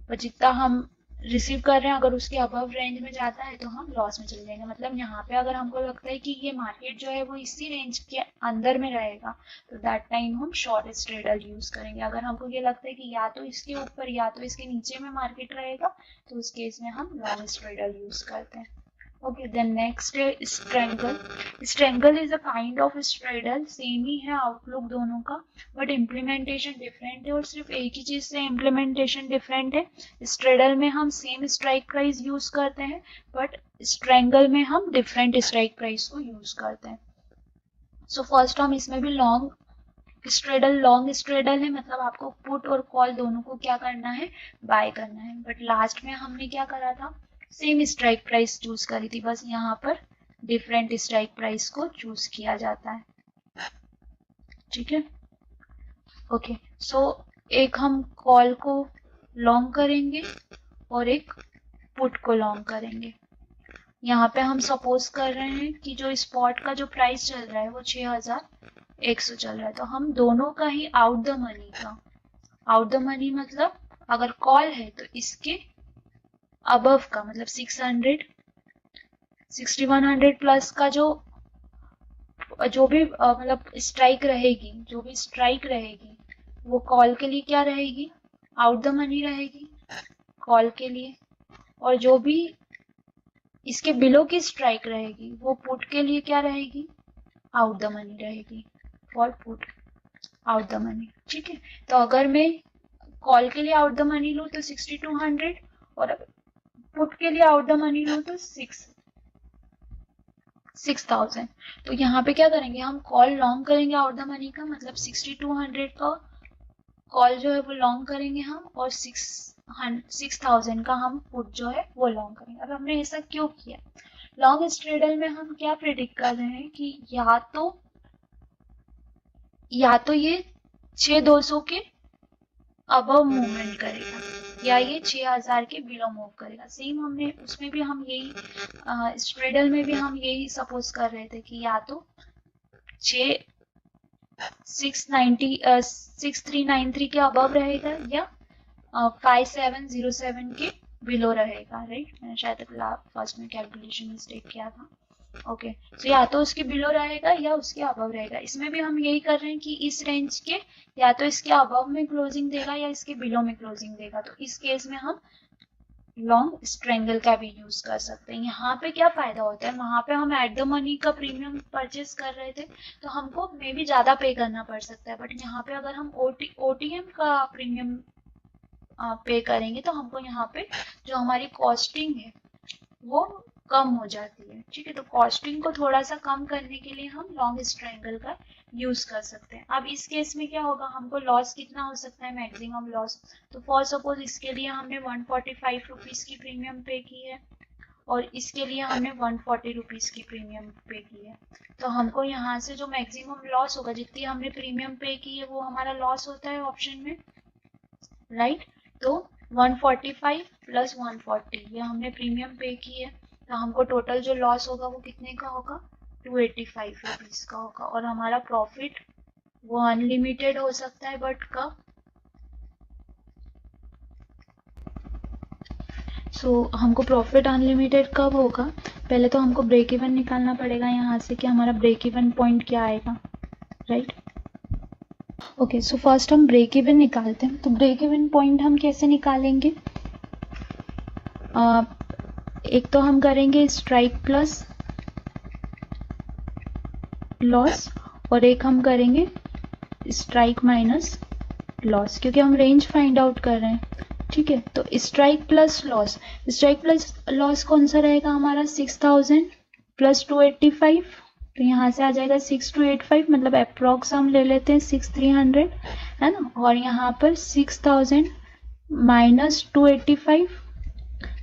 पर जितना हम रिसीव कर रहे हैं अगर उसके अबव रेंज में जाता है तो हम लॉस में चले जाएंगे। मतलब यहाँ पे अगर हमको लगता है कि ये मार्केट जो है वो इसी रेंज के अंदर में रहेगा तो दैट टाइम हम शॉर्ट स्ट्रेडल यूज करेंगे। अगर हमको ये लगता है कि या तो इसके ऊपर या तो इसके नीचे में मार्केट रहेगा तो उस केस में हम लॉन्ग स्ट्रेडल यूज करते हैं। Okay, then next is strangle. Strangle is a kind of straddle, same ही है आउटलुक दोनों का, बट इम्प्लीमेंटेशन डिफरेंट है, और सिर्फ एक ही चीज से इम्प्लीमेंटेशन डिफरेंट है। स्ट्रेडल में हम सेम स्ट्राइक प्राइस यूज करते हैं, बट स्ट्रेंगल में हम डिफरेंट स्ट्राइक प्राइस को यूज करते हैं। सो फर्स्ट हम इसमें भी लॉन्ग स्ट्रेडल है, मतलब आपको पुट और कॉल दोनों को क्या करना है, बाय करना है। बट लास्ट में हमने क्या करा था, सेम स्ट्राइक प्राइस चूज करी थी, बस यहाँ पर डिफरेंट स्ट्राइक प्राइस को चूज किया जाता है। ठीक है, ओके। सो एक हम कॉल को लॉन्ग करेंगे और एक पुट को लॉन्ग करेंगे। यहाँ पे हम सपोज कर रहे हैं कि जो स्पॉट का जो प्राइस चल रहा है वो 6100 चल रहा है, तो हम दोनों का ही आउट द मनी का, आउट द मनी मतलब अगर कॉल है तो इसके अबव का, मतलब 6100 प्लस का जो जो भी मतलब स्ट्राइक रहेगी, जो भी स्ट्राइक रहेगी वो कॉल के लिए क्या रहेगी, आउट द मनी रहेगी कॉल के लिए, और जो भी इसके बिलो की स्ट्राइक रहेगी वो पुट के लिए क्या रहेगी, आउट द मनी रहेगी, for put out the money. ठीक है, तो अगर मैं कॉल के लिए आउट द मनी लूँ तो 6200, और पुट के लिए आउट द मनी लूँ तो 6000। तो यहाँ पे क्या करेंगे, हम कॉल लॉन्ग करेंगे आउट द मनी का, मतलब 6200 का कॉल जो है वो लॉन्ग करेंगे हम, और 6000 का हम पुट जो है वो लॉन्ग करेंगे। अब हमने ऐसा क्यों किया, लॉन्ग स्ट्रेडल में हम क्या प्रेडिक्ट कर रहे हैं कि या तो ये 6200 के अबव मूवमेंट करेगा, या ये 6000 के बिलो मूव करेगा। सेम हमने उसमें भी हम यही स्ट्रेडल में भी हम यही सपोज कर रहे थे कि या तो 6393 के अबव रहेगा, या 5707 के बिलो रहेगा। राइट, मैंने शायद फर्स्ट में कैलकुलेशन मिस्टेक किया था। ओके, तो या तो उसके बिलो रहेगा या उसके अबव रहेगा। इसमें भी हम यही कर रहे हैं कि इस रेंज के या तो इसके अबव में क्लोजिंग देगा या इसके बिलो में क्लोजिंग देगा। तो इस केस में हम लॉन्ग स्ट्रेंगल का भी यूज कर सकते हैं। यहाँ पे क्या फायदा होता है, वहां पे हम एट द मनी का प्रीमियम परचेस कर रहे थे तो हमको मे भी ज्यादा पे करना पड़ सकता है, बट यहाँ पे अगर हम ओटीएम का प्रीमियम पे करेंगे तो हमको यहाँ पे जो हमारी कॉस्टिंग है वो कम हो जाती है। ठीक है, तो कॉस्टिंग को थोड़ा सा कम करने के लिए हम लॉन्ग स्ट्रेंगल का यूज कर सकते हैं। अब इस केस में क्या होगा, हमको लॉस कितना हो सकता है, मैक्सिमम लॉस। तो फॉर सपोज इसके लिए हमने 145 रुपीज की प्रीमियम पे की है, और इसके लिए हमने 140 रुपीज की प्रीमियम पे की है। तो हमको यहाँ से जो मैक्सिमम लॉस होगा, जितनी हमने प्रीमियम पे की है वो हमारा लॉस होता है ऑप्शन में। राइट, तो 145 प्लस 140 ये हमने प्रीमियम पे की है, तो हमको टोटल जो लॉस होगा वो कितने का होगा, 285 रुपीज का होगा। और हमारा प्रॉफिट वो अनलिमिटेड हो सकता है, बट कब, हमको प्रॉफिट अनलिमिटेड कब होगा, पहले तो हमको ब्रेक इवन निकालना पड़ेगा यहाँ से कि हमारा ब्रेक इवन पॉइंट क्या आएगा। राइट, ओके, सो फर्स्ट हम ब्रेक इवन निकालते हैं। तो ब्रेक इवन पॉइंट हम कैसे निकालेंगे, एक तो हम करेंगे स्ट्राइक प्लस लॉस, और एक हम करेंगे स्ट्राइक माइनस लॉस, क्योंकि हम रेंज फाइंड आउट कर रहे हैं। ठीक है, तो strike plus loss, strike plus loss कौन सा रहेगा हमारा, 6000 प्लस 285, तो यहाँ से आ जाएगा 6285, मतलब अप्रोक्स हम ले लेते हैं 6300, है ना। और यहाँ पर 6000 माइनस 285,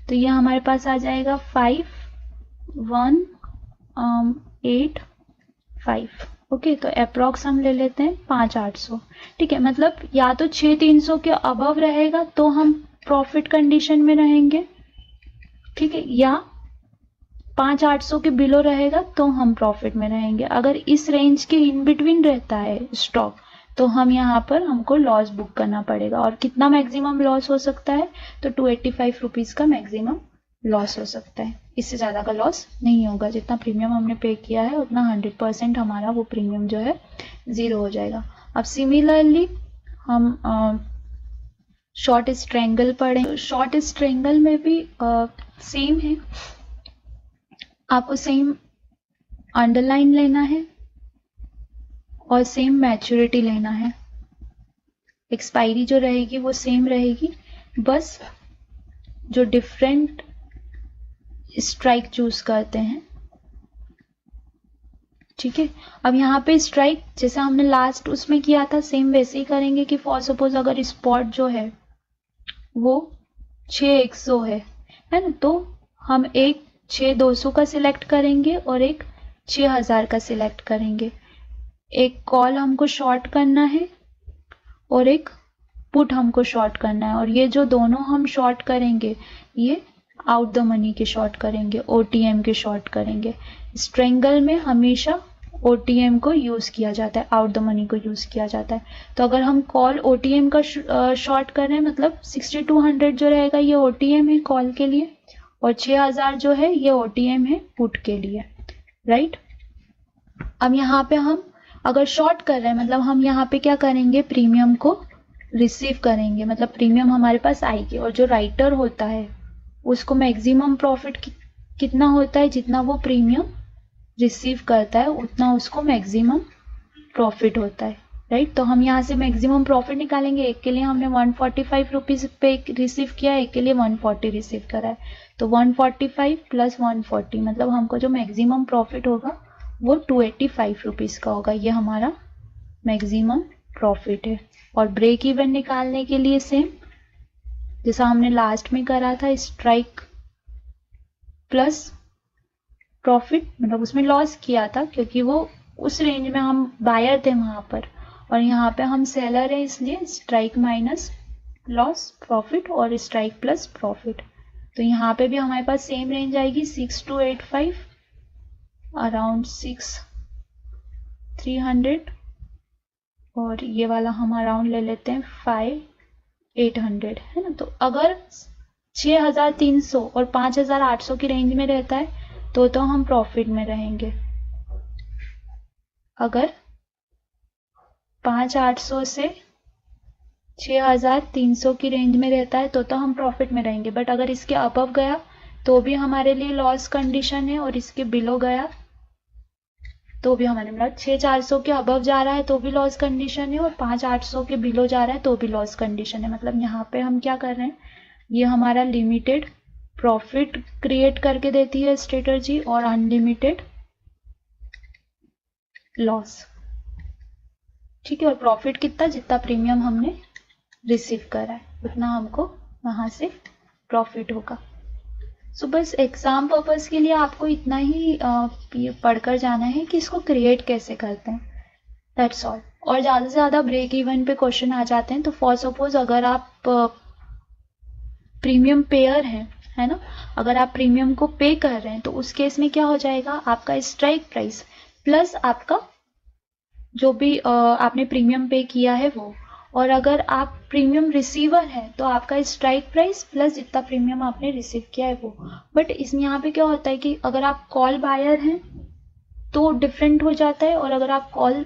तो ये हमारे पास आ जाएगा 5185। ओके, तो अप्रोक्स हम ले लेते हैं 5800। ठीक है, मतलब या तो 6300 के अबव रहेगा तो हम प्रॉफिट कंडीशन में रहेंगे, ठीक है, या 5800 के बिलो रहेगा तो हम प्रॉफिट में रहेंगे। अगर इस रेंज के इन बिटवीन रहता है स्टॉक तो हम यहाँ पर हमको लॉस बुक करना पड़ेगा। और कितना मैक्सिमम लॉस हो सकता है, तो 285 रुपीज का मैक्सिमम लॉस हो सकता है, इससे ज़्यादा का लॉस नहीं होगा। जितना प्रीमियम हमने पे किया है उतना 100% हमारा वो प्रीमियम जो है 0 हो जाएगा। अब सिमिलरली हम शॉर्ट स्ट्रेंगल पढ़ें। शॉर्ट स्ट्रेंगल में भी सेम है, आपको सेम अंडरलाइन लेना है और सेम मैच्योरिटी लेना है। एक्सपायरी जो रहेगी वो सेम रहेगी, बस जो डिफरेंट स्ट्राइक चूज करते हैं। ठीक है, अब यहाँ पे स्ट्राइक जैसा हमने लास्ट उसमें किया था सेम वैसे ही करेंगे कि फॉर सपोज अगर स्पॉट जो है वो 6100 है ना, तो हम एक 6200 का सिलेक्ट करेंगे और एक 6000 का सिलेक्ट करेंगे। एक कॉल हमको शॉर्ट करना है और एक पुट हमको शॉर्ट करना है, और ये जो दोनों हम शॉर्ट करेंगे ये आउट द मनी के शॉर्ट करेंगे, ओटीएम के शॉर्ट करेंगे। स्ट्रेंगल में हमेशा ओटीएम को यूज किया जाता है, आउट द मनी को यूज किया जाता है। तो अगर हम कॉल ओटीएम का शॉर्ट कर रहे हैं, मतलब 6200 जो रहेगा ये ओटीएम है कॉल के लिए, और 6000 जो है ये ओटीएम है पुट के लिए। राइट, अब यहाँ पे हम अगर शॉर्ट कर रहे हैं मतलब हम यहाँ पे क्या करेंगे, प्रीमियम को रिसीव करेंगे, मतलब प्रीमियम हमारे पास आएगी और जो राइटर होता है उसको मैक्सिमम प्रॉफिट कितना होता है, जितना वो प्रीमियम रिसीव करता है उतना उसको मैक्सिमम प्रॉफिट होता है, राइट। तो हम यहाँ से मैक्सिमम प्रॉफिट निकालेंगे। एक के लिए हमने 145 रुपीज पे रिसीव किया है, एक के लिए 140 रिसीव करा है, तो 145 प्लस 140 मतलब हमको जो मैक्सिमम प्रॉफिट होगा वो 285 रुपीज का होगा। ये हमारा मैक्सिमम प्रॉफिट है। और ब्रेक इवन निकालने के लिए सेम जैसा हमने लास्ट में करा था, स्ट्राइक प्लस प्रॉफिट, मतलब उसमें लॉस किया था क्योंकि वो उस रेंज में हम बायर थे वहां पर, और यहाँ पे हम सेलर है इसलिए स्ट्राइक माइनस लॉस प्रॉफिट और स्ट्राइक प्लस प्रॉफिट। तो यहाँ पे भी हमारे पास सेम रेंज आएगी 6285 अराउंड 6300, और ये वाला हम अराउंड ले लेते हैं 5800, है ना। तो अगर 6300 और 5800 की रेंज में रहता है तो हम प्रॉफिट में रहेंगे। अगर 5800 से 6300 की रेंज में रहता है तो हम प्रॉफिट में रहेंगे। बट अगर इसके अबव गया तो भी हमारे लिए लॉस कंडीशन है, और इसके बिलो गया तो भी हमारे मतलब 6400 के अबव जा रहा है तो भी लॉस कंडीशन है, और 5800 के बिलो जा रहा है तो भी लॉस कंडीशन है। मतलब यहाँ पे हम क्या कर रहे हैं, ये हमारा लिमिटेड प्रॉफिट क्रिएट करके देती है स्ट्रेटजी और अनलिमिटेड लॉस, ठीक है। और प्रॉफिट कितना, जितना प्रीमियम हमने रिसीव करा है उतना हमको वहां से प्रॉफिट होगा। सो बस एग्जाम पर्पस के लिए आपको इतना ही पढ़कर जाना है कि इसको क्रिएट कैसे करते हैं, दैट्स ऑल। और ज़्यादा से ज़्यादा ब्रेक इवन पे क्वेश्चन आ जाते हैं। तो फॉर सपोज अगर आप प्रीमियम पेयर हैं, है ना, अगर आप प्रीमियम को पे कर रहे हैं तो उस केस में क्या हो जाएगा, आपका स्ट्राइक प्राइस प्लस आपका जो भी आपने प्रीमियम पे किया है वो, और अगर आप प्रीमियम रिसीवर हैं तो आपका स्ट्राइक प्राइस प्लस जितना प्रीमियम आपने रिसीव किया है वो। बट इसमें यहाँ पे क्या होता है कि अगर आप कॉल बायर हैं तो डिफरेंट हो जाता है, और अगर आप कॉल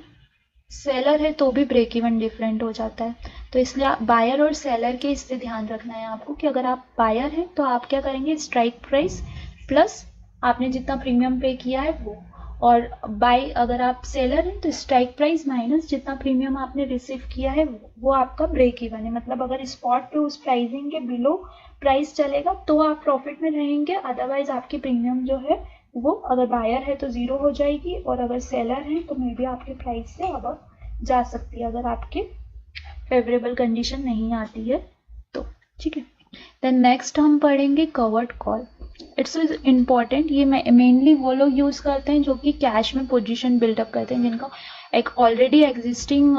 सेलर है तो भी ब्रेक इवन डिफरेंट हो जाता है। तो इसलिए बायर और सेलर के इससे ध्यान रखना है आपको कि अगर आप बायर हैं तो आप क्या करेंगे, स्ट्राइक प्राइस प्लस आपने जितना प्रीमियम पे किया है वो, और बाय अगर आप सेलर हैं तो स्ट्राइक प्राइस माइनस जितना प्रीमियम आपने रिसीव किया है वो आपका ब्रेक इवन है। मतलब अगर स्पॉट पे उस प्राइसिंग के बिलो प्राइस चलेगा तो आप प्रॉफिट में रहेंगे, अदरवाइज आपकी प्रीमियम जो है वो अगर बायर है तो 0 हो जाएगी, और अगर सेलर है तो मे बी आपके प्राइस से अब जा सकती है अगर आपके फेवरेबल कंडीशन नहीं आती है तो, ठीक है। देन नेक्स्ट हम पढ़ेंगे कवर्ड कॉल। इट्स इम्पॉर्टेंट, ये मेनली वो लोग यूज करते हैं जो कि कैश में पोजीशन बिल्डअप करते हैं, जिनका एक ऑलरेडी एग्जिस्टिंग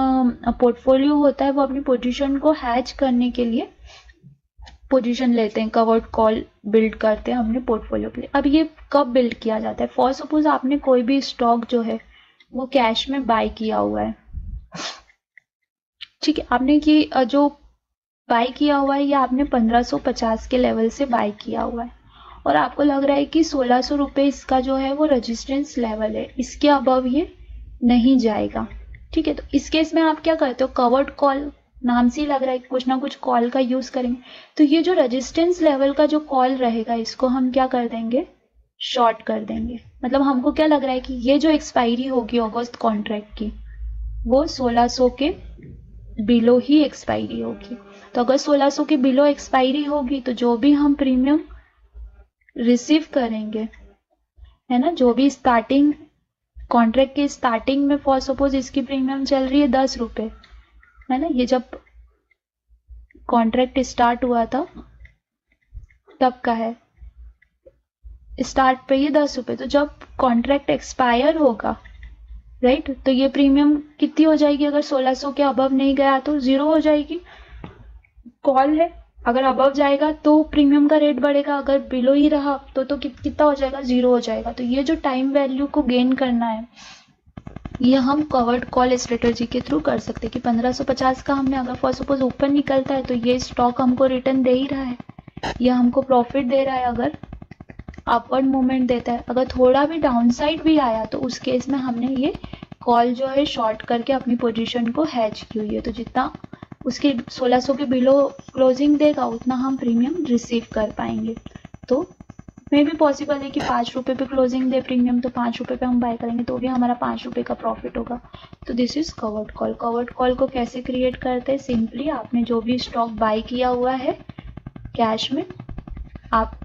पोर्टफोलियो होता है, वो अपनी पोजीशन को हैच करने के लिए पोजीशन लेते हैं, कवर्ड कॉल बिल्ड करते हैं अपने पोर्टफोलियो के लिए। अब ये कब बिल्ड किया जाता है, फॉर सपोज आपने कोई भी स्टॉक जो है वो कैश में बाय किया हुआ है, ठीक है, आपने कि जो बाय किया हुआ है ये आपने 1550 के लेवल से बाय किया हुआ है, और आपको लग रहा है कि 1600 रुपये इसका जो है वो रेजिस्टेंस लेवल है, इसके अबव ये नहीं जाएगा, ठीक है। तो इस केस में आप क्या करते हो, कवर्ड कॉल, नाम से ही लग रहा है कि कुछ ना कुछ कॉल का यूज करेंगे। तो ये जो रेजिस्टेंस लेवल का जो कॉल रहेगा इसको हम क्या कर देंगे, शॉर्ट कर देंगे। मतलब हमको क्या लग रहा है कि ये जो एक्सपायरी होगी अगस्त कॉन्ट्रैक्ट की वो 1600 के बिलो ही एक्सपायरी होगी। तो अगर 1600 के बिलो एक्सपायरी होगी तो जो भी हम प्रीमियम रिसीव करेंगे, है ना, जो भी स्टार्टिंग कॉन्ट्रैक्ट के स्टार्टिंग में फॉर सपोज इसकी प्रीमियम चल रही है 10 रुपये, है ना, ये जब कॉन्ट्रैक्ट स्टार्ट हुआ था तब का है, स्टार्ट पे ये 10 रुपये, तो जब कॉन्ट्रैक्ट एक्सपायर होगा, राइट, तो ये प्रीमियम कितनी हो जाएगी, अगर 1600 के अबव नहीं गया तो 0 हो जाएगी, कॉल है, अगर अबव जाएगा तो प्रीमियम का रेट बढ़ेगा, अगर बिलो ही रहा तो कितना हो जाएगा, 0 हो जाएगा। तो ये जो टाइम वैल्यू को गेन करना है ये हम कवर्ड कॉल स्ट्रेटजी के थ्रू कर सकते हैं कि 1550 का हमने अगर फॉर सपोज ऊपर निकलता है तो ये स्टॉक हमको रिटर्न दे ही रहा है, ये हमको प्रॉफिट दे रहा है, अगर अपवर्ड मूवमेंट देता है। अगर थोड़ा भी डाउनसाइड भी आया तो उस केस में हमने ये कॉल जो है शॉर्ट करके अपनी पोजीशन को हैच की हुई है। तो जितना उसके 1600 के बिलो क्लोजिंग देगा उतना हम प्रीमियम रिसीव कर पाएंगे। तो मे भी पॉसिबल है कि 5 रुपये पे क्लोजिंग दे प्रीमियम, तो 5 रुपये पे हम बाय करेंगे तो भी हमारा 5 रुपये का प्रॉफिट होगा। तो this is covered call. Covered call को कैसे क्रिएट करते हैं? सिंपली आपने जो भी स्टॉक बाय किया हुआ है कैश में, आप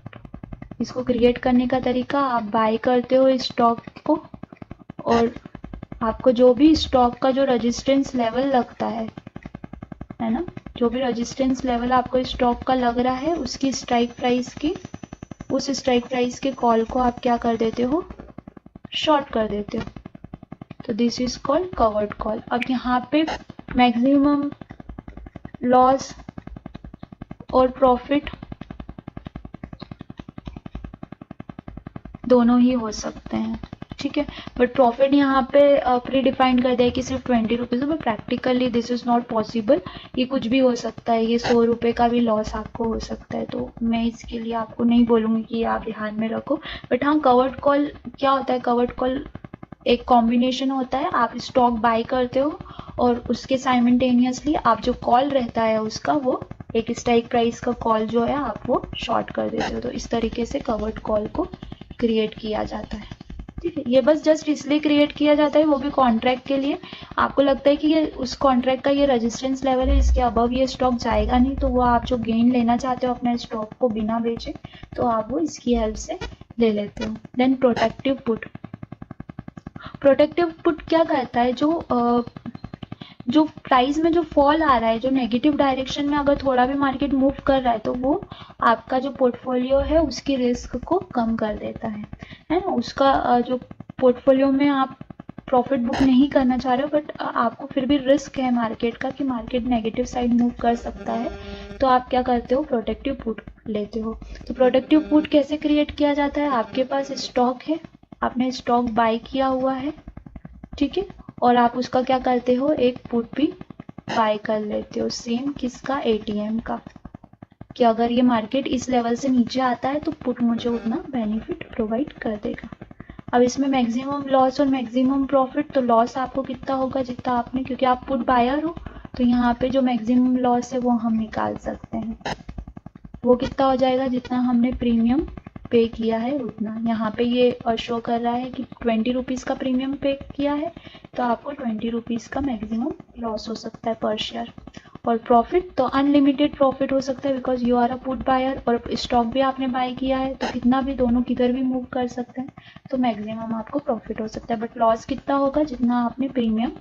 इसको क्रिएट करने का तरीका, आप बाय करते हो इस स्टॉक को और आपको जो भी स्टॉक का जो रेजिस्टेंस लेवल लगता है ना, जो भी रेजिस्टेंस लेवल आपको स्टॉक का लग रहा है उसकी स्ट्राइक प्राइस की, उस स्ट्राइक प्राइस के कॉल को आप क्या कर देते हो? शॉर्ट कर देते हो। तो this is called covered call. अब यहाँ पे मैक्सिमम लॉस और प्रॉफिट दोनों ही हो सकते हैं, ठीक है। बट प्रॉफिट यहाँ पे प्री डिफाइंड कर दिया है कि सिर्फ 20 rupees, but practically this is not possible. ये कुछ भी हो सकता है, ये 100 रुपये का भी लॉस आपको हो सकता है। तो मैं इसके लिए आपको नहीं बोलूँगी कि आप ध्यान में रखो। बट हाँ, कवर्ड कॉल क्या होता है? कवर्ड कॉल एक कॉम्बिनेशन होता है, आप स्टॉक बाय करते हो और उसके साइमल्टेनियसली आप जो कॉल रहता है उसका, वो एक स्ट्राइक प्राइस का कॉल जो है आप वो शॉर्ट कर देते हो। तो इस तरीके से कवर्ड कॉल को क्रिएट किया जाता है, ठीक है। ये बस जस्ट इसलिए क्रिएट किया जाता है, वो भी कॉन्ट्रैक्ट के लिए। आपको लगता है कि ये उस कॉन्ट्रैक्ट का ये रेजिस्टेंस लेवल है, इसके अबव ये स्टॉक जाएगा नहीं, तो वो आप जो गेन लेना चाहते हो अपने स्टॉक को बिना बेचे, तो आप वो इसकी हेल्प से ले लेते हो। Then protective put. Protective put क्या करता है? जो प्राइस में जो फॉल आ रहा है, जो नेगेटिव डायरेक्शन में अगर थोड़ा भी मार्केट मूव कर रहा है, तो वो आपका जो पोर्टफोलियो है उसकी रिस्क को कम कर देता है ना। उसका जो पोर्टफोलियो में आप प्रॉफिट बुक नहीं करना चाह रहे हो, बट आपको फिर भी रिस्क है मार्केट का कि मार्केट नेगेटिव साइड मूव कर सकता है, तो आप क्या करते हो? प्रोटेक्टिव पुट लेते हो। तो प्रोटेक्टिव पुट कैसे क्रिएट किया जाता है? आपके पास स्टॉक है, आपने स्टॉक बाय किया हुआ है, ठीक है, और आप उसका क्या करते हो? एक पुट भी बाय कर लेते हो। सेम किसका? एटीएम का, कि अगर ये मार्केट इस लेवल से नीचे आता है तो पुट मुझे उतना बेनिफिट प्रोवाइड कर देगा। अब इसमें मैक्सिमम लॉस और मैक्सिमम प्रॉफिट, तो लॉस आपको कितना होगा? जितना आपने, क्योंकि आप पुट बायर हो तो यहाँ पे जो मैक्सिमम लॉस है वो हम निकाल सकते हैं। वो कितना हो जाएगा? जितना हमने प्रीमियम पे किया है उतना। यहाँ पे ये शो कर रहा है कि 20 रुपीज़ का प्रीमियम पे किया है, तो आपको 20 रुपीज़ का मैक्सिमम लॉस हो सकता है पर शेयर। और प्रॉफिट तो अनलिमिटेड प्रॉफिट हो सकता है, because you are a put buyer और स्टॉक भी आपने बाय किया है, तो कितना भी दोनों किधर भी मूव कर सकते हैं, तो मैक्सिमम आपको प्रॉफिट हो सकता है। बट लॉस कितना होगा? जितना आपने प्रीमियम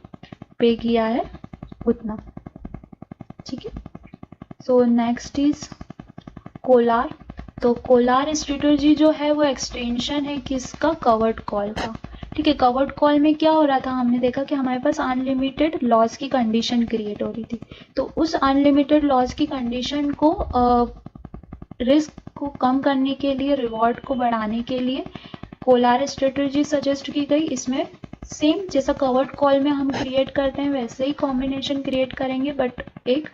पे किया है उतना, ठीक है। So next is Kolar. तो कोलार स्ट्रेटजी जो है वो एक्सटेंशन है किसका? कवर्ड कॉल का, ठीक है। कवर्ड कॉल में क्या हो रहा था? हमने देखा कि हमारे पास अनलिमिटेड लॉस की कंडीशन क्रिएट हो रही थी, तो उस अनलिमिटेड लॉस की कंडीशन को रिस्क को कम करने के लिए, रिवॉर्ड को बढ़ाने के लिए कोलार स्ट्रेटजी सजेस्ट की गई। इसमें सेम जैसा कवर्ड कॉल में हम क्रिएट करते हैं वैसे ही कॉम्बिनेशन क्रिएट करेंगे, बट एक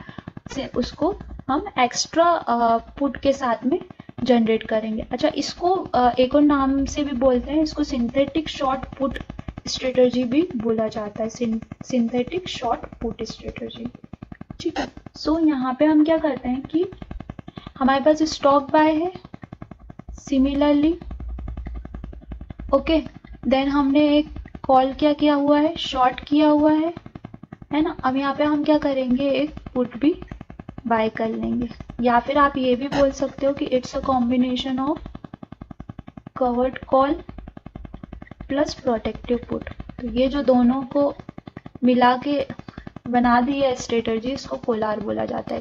से उसको हम एक्स्ट्रा पुट के साथ में जनरेट करेंगे। अच्छा, इसको एक और नाम से भी बोलते हैं, इसको सिंथेटिक शॉर्ट पुट स्ट्रेटजी भी बोला जाता है। सिंथेटिक शॉर्ट पुट स्ट्रेटजी, ठीक है। सो यहाँ पे हम क्या करते हैं कि हमारे पास स्टॉक बाय है, सिमिलरली ओके, देन हमने एक कॉल क्या किया हुआ है? शॉर्ट किया हुआ है ना। अब यहाँ पे हम क्या करेंगे? एक पुट भी बाय कर लेंगे, या फिर आप ये भी बोल सकते हो कि it's a combination of covered call plus protective put. तो ये जो दोनों को मिला के बना दी है स्ट्रेटजी, इसको कोलार बोला जाता है।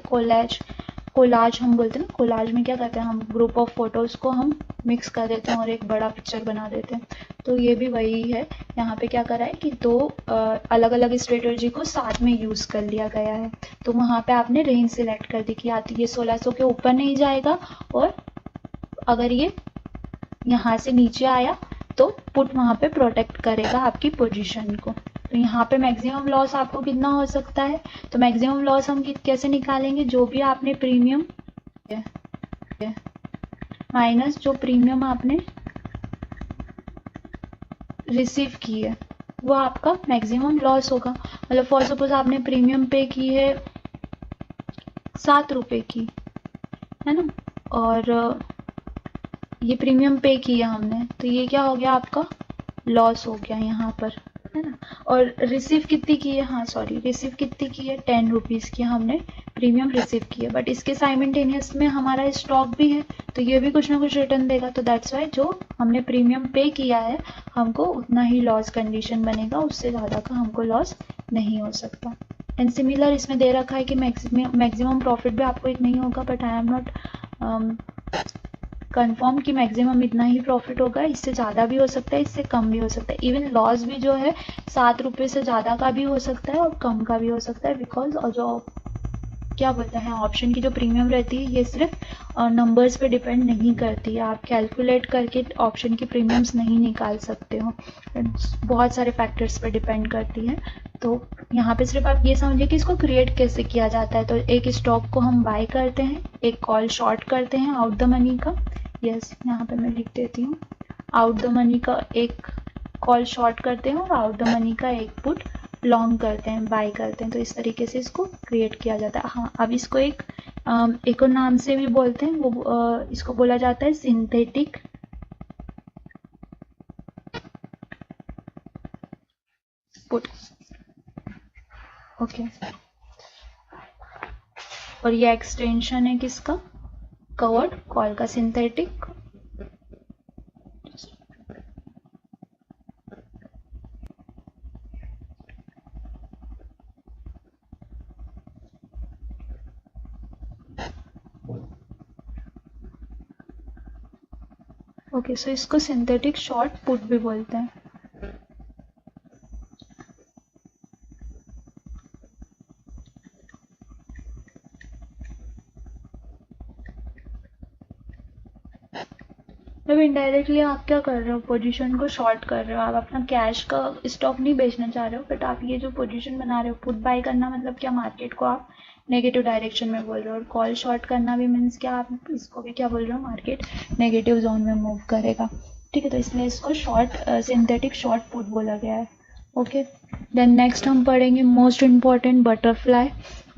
कोलाज हम बोलते हैं ना। कोलाज में क्या करते हैं? हम ग्रुप ऑफ फोटोज को हम मिक्स कर देते हैं और एक बड़ा पिक्चर बना देते हैं। तो ये भी वही है। यहाँ पे क्या करा है कि दो अलग अलग स्ट्रेटजी को साथ में यूज कर लिया गया है। तो वहाँ पे आपने रेंज सिलेक्ट कर दी कि आती ये 1600 के ऊपर नहीं जाएगा, और अगर ये यहाँ से नीचे आया तो पुट वहाँ पे प्रोटेक्ट करेगा आपकी पोजीशन को। तो यहाँ पे मैक्सिमम लॉस आपको कितना हो सकता है? तो मैक्सिमम लॉस हम कैसे निकालेंगे? जो भी आपने प्रीमियम माइनस जो प्रीमियम आपने रिसीव की है वो आपका मैक्सिमम लॉस होगा। मतलब फॉर सपोज आपने प्रीमियम पे की है 7 रुपए की, है ना, और ये प्रीमियम पे किया हमने, तो ये क्या हो गया, आपका लॉस हो गया यहाँ पर, है ना। और रिसीव कितनी की है, हाँ सॉरी, रिसीव कितनी की है, 10 रुपीज़ की हमने प्रीमियम रिसीव की है, बट इसके साइमल्टेनियस में हमारा स्टॉक भी है, तो ये भी कुछ ना कुछ रिटर्न देगा। तो दैट्स वाई जो हमने प्रीमियम पे किया है हमको उतना ही लॉस कंडीशन बनेगा, उससे ज़्यादा का हमको लॉस नहीं हो सकता। एंड सिमिलर इसमें दे रखा है कि मैक्सिमम प्रॉफिट भी आपको एक नहीं होगा, but I am not confirm कि मैक्सिमम इतना ही प्रॉफिट होगा, इससे ज़्यादा भी हो सकता है, इससे कम भी हो सकता है। इवन लॉस भी जो है 7 रुपये से ज़्यादा का भी हो सकता है और कम का भी हो सकता है, बिकॉज और जो क्या बोलते हैं ऑप्शन की जो प्रीमियम रहती है ये सिर्फ नंबर्स पे डिपेंड नहीं करती है, आप कैलकुलेट करके ऑप्शन की प्रीमियम्स नहीं निकाल सकते हो, बहुत सारे फैक्टर्स पे डिपेंड करती है। तो यहाँ पे सिर्फ आप ये समझिए कि इसको क्रिएट कैसे किया जाता है। तो एक स्टॉक को हम बाय करते हैं, एक कॉल शॉर्ट करते हैं आउट द मनी का, यस यहाँ पे मैं लिख देती हूँ, आउट द मनी का एक कॉल शॉर्ट करते हैं और आउट द मनी का एक पुट लॉन्ग करते हैं, बाय करते हैं। तो इस तरीके से इसको क्रिएट किया जाता है। हाँ, अब इसको एक और नाम से भी बोलते हैं, वो इसको बोला जाता है सिंथेटिक पुट, ओके। और ये एक्सटेंशन है किसका, कवर्ड कॉल का, सिंथेटिक। ओके, सो इसको सिंथेटिक शॉर्ट पुट भी बोलते हैं। जब इनडायरेक्टली आप क्या कर रहे हो, पोजीशन को शॉर्ट कर रहे हो, आप अपना कैश का स्टॉक नहीं बेचना चाह रहे हो, बट आप ये जो पोजीशन बना रहे हो, पुट बाय करना मतलब क्या, मार्केट को आप नेगेटिव डायरेक्शन में बोल रहे हो, और कॉल शॉर्ट करना भी मीन्स क्या, आप इसको भी क्या बोल रहे हो, मार्केट नेगेटिव जोन में मूव करेगा, ठीक है। तो इसलिए इसको शॉर्ट सिंथेटिक शॉर्ट पुट बोला गया है, ओके। देन नेक्स्ट हम पढ़ेंगे most important butterfly.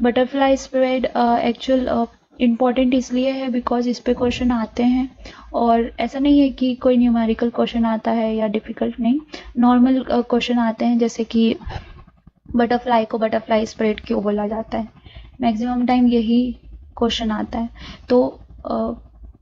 Butterfly spread actual important इसलिए है बिकॉज इस पे क्वेश्चन आते हैं, और ऐसा नहीं है कि कोई न्यूमेरिकल क्वेश्चन आता है या डिफ़िकल्ट नहीं, नॉर्मल क्वेश्चन आते हैं, जैसे कि बटरफ्लाई को बटरफ्लाई स्प्रेड क्यों बोला जाता है, मैक्सिमम टाइम यही क्वेश्चन आता है। तो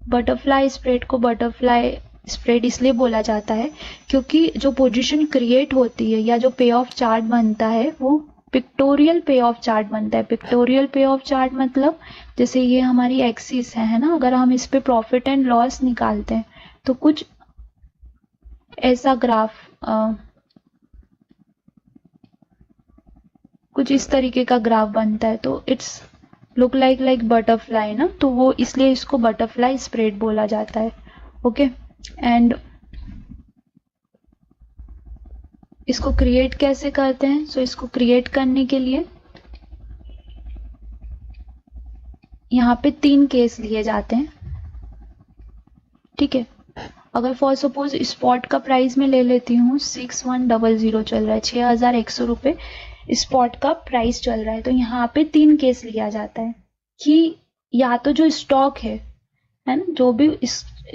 बटरफ्लाई स्प्रेड को बटरफ्लाई स्प्रेड इसलिए बोला जाता है क्योंकि जो पोजीशन क्रिएट होती है या जो पे ऑफ चार्ट बनता है वो पिक्टोरियल पे ऑफ चार्ट बनता है। पिक्टोरियल पे ऑफ चार्ट मतलब जैसे ये हमारी एक्सिस है ना, अगर हम इस पे प्रॉफिट एंड लॉस निकालते हैं तो कुछ ऐसा ग्राफ कुछ इस तरीके का ग्राफ बनता है, तो इट्स लुक लाइक बटरफ्लाई ना, तो वो इसलिए इसको बटरफ्लाई स्प्रेड बोला जाता है, ओके। एंड इसको क्रिएट कैसे करते हैं, सो इसको क्रिएट करने के लिए यहाँ पे 3 केस लिए जाते हैं, ठीक है। अगर फॉर सपोज स्पॉट का प्राइस में ले लेती हूँ 6100 चल रहा है, 6100 रुपये स्पॉट का प्राइस चल रहा है, तो यहाँ पे 3 केस लिया जाता है कि या तो जो स्टॉक है ना, जो भी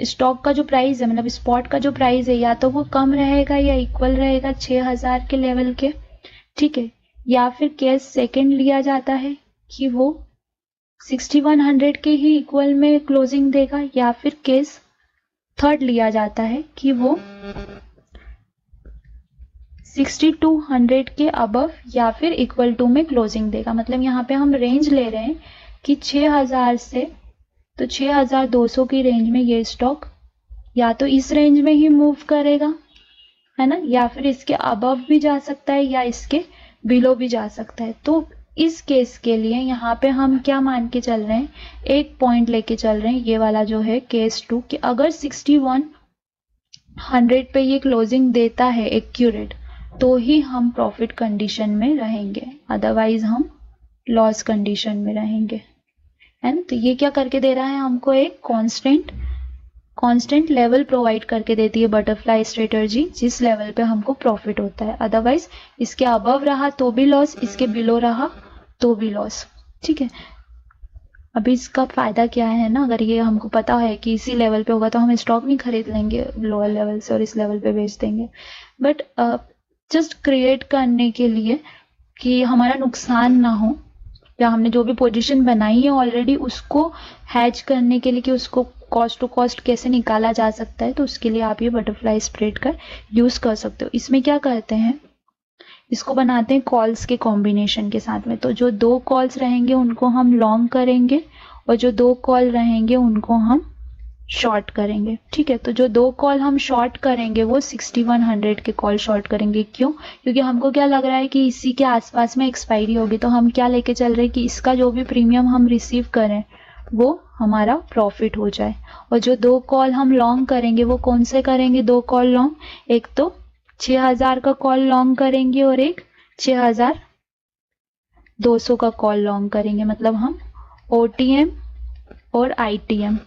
स्टॉक का जो प्राइस है, मतलब स्पॉट का जो प्राइस है, या तो वो कम रहेगा या इक्वल रहेगा 6000 के लेवल के, ठीक है। या फिर केस सेकंड लिया जाता है कि वो 6100 के ही इक्वल में क्लोजिंग देगा, या फिर केस थर्ड लिया जाता है कि वो 6200 के अबव या फिर इक्वल टू में क्लोजिंग देगा। मतलब यहाँ पे हम रेंज ले रहे हैं कि 6000 से तो 6200 की रेंज में ये स्टॉक या तो इस रेंज में ही मूव करेगा, है ना, या फिर इसके अबव भी जा सकता है या इसके बिलो भी जा सकता है। तो इस केस के लिए यहाँ पे हम क्या मान के चल रहे हैं, एक पॉइंट लेके चल रहे हैं, ये वाला जो है केस 2, कि अगर 6100 पे ये क्लोजिंग देता है एक्यूरेट, तो ही हम प्रॉफिट कंडीशन में रहेंगे, अदरवाइज हम लॉस कंडीशन में रहेंगे, है ना। तो ये क्या करके दे रहा है हमको, एक कांस्टेंट कांस्टेंट लेवल प्रोवाइड करके देती है बटरफ्लाई स्ट्रेटजी, जिस लेवल पे हमको प्रॉफिट होता है। अदरवाइज इसके अबव रहा तो भी लॉस, इसके बिलो रहा तो भी लॉस। ठीक है, अभी इसका फायदा क्या है ना, अगर ये हमको पता है कि इसी लेवल पे होगा तो हम स्टॉक नहीं खरीद लेंगे लोअर लेवल से और इस लेवल पे बेच देंगे। बट जस्ट क्रिएट करने के लिए कि हमारा नुकसान ना हो, या हमने जो भी पोजीशन बनाई है ऑलरेडी उसको हैच करने के लिए कि उसको कॉस्ट टू कॉस्ट कैसे निकाला जा सकता है, तो उसके लिए आप ये बटरफ्लाई स्प्रेड का यूज कर सकते हो। इसमें क्या करते हैं, इसको बनाते हैं कॉल्स के कॉम्बिनेशन के साथ में। तो जो 2 कॉल्स रहेंगे उनको हम लॉन्ग करेंगे और जो 2 कॉल रहेंगे उनको हम शॉर्ट करेंगे। ठीक है, तो जो 2 कॉल हम शॉर्ट करेंगे वो 6100 के कॉल शॉर्ट करेंगे। क्यों? क्योंकि हमको क्या लग रहा है कि इसी के आसपास में एक्सपायरी होगी, तो हम क्या लेके चल रहे हैं कि इसका जो भी प्रीमियम हम रिसीव करें वो हमारा प्रॉफिट हो जाए। और जो 2 कॉल हम लॉन्ग करेंगे वो कौन से करेंगे? 2 कॉल लॉन्ग, एक तो 6000 का कॉल लॉन्ग करेंगे और एक 6200 का कॉल लॉन्ग करेंगे। मतलब हम OTM और ITM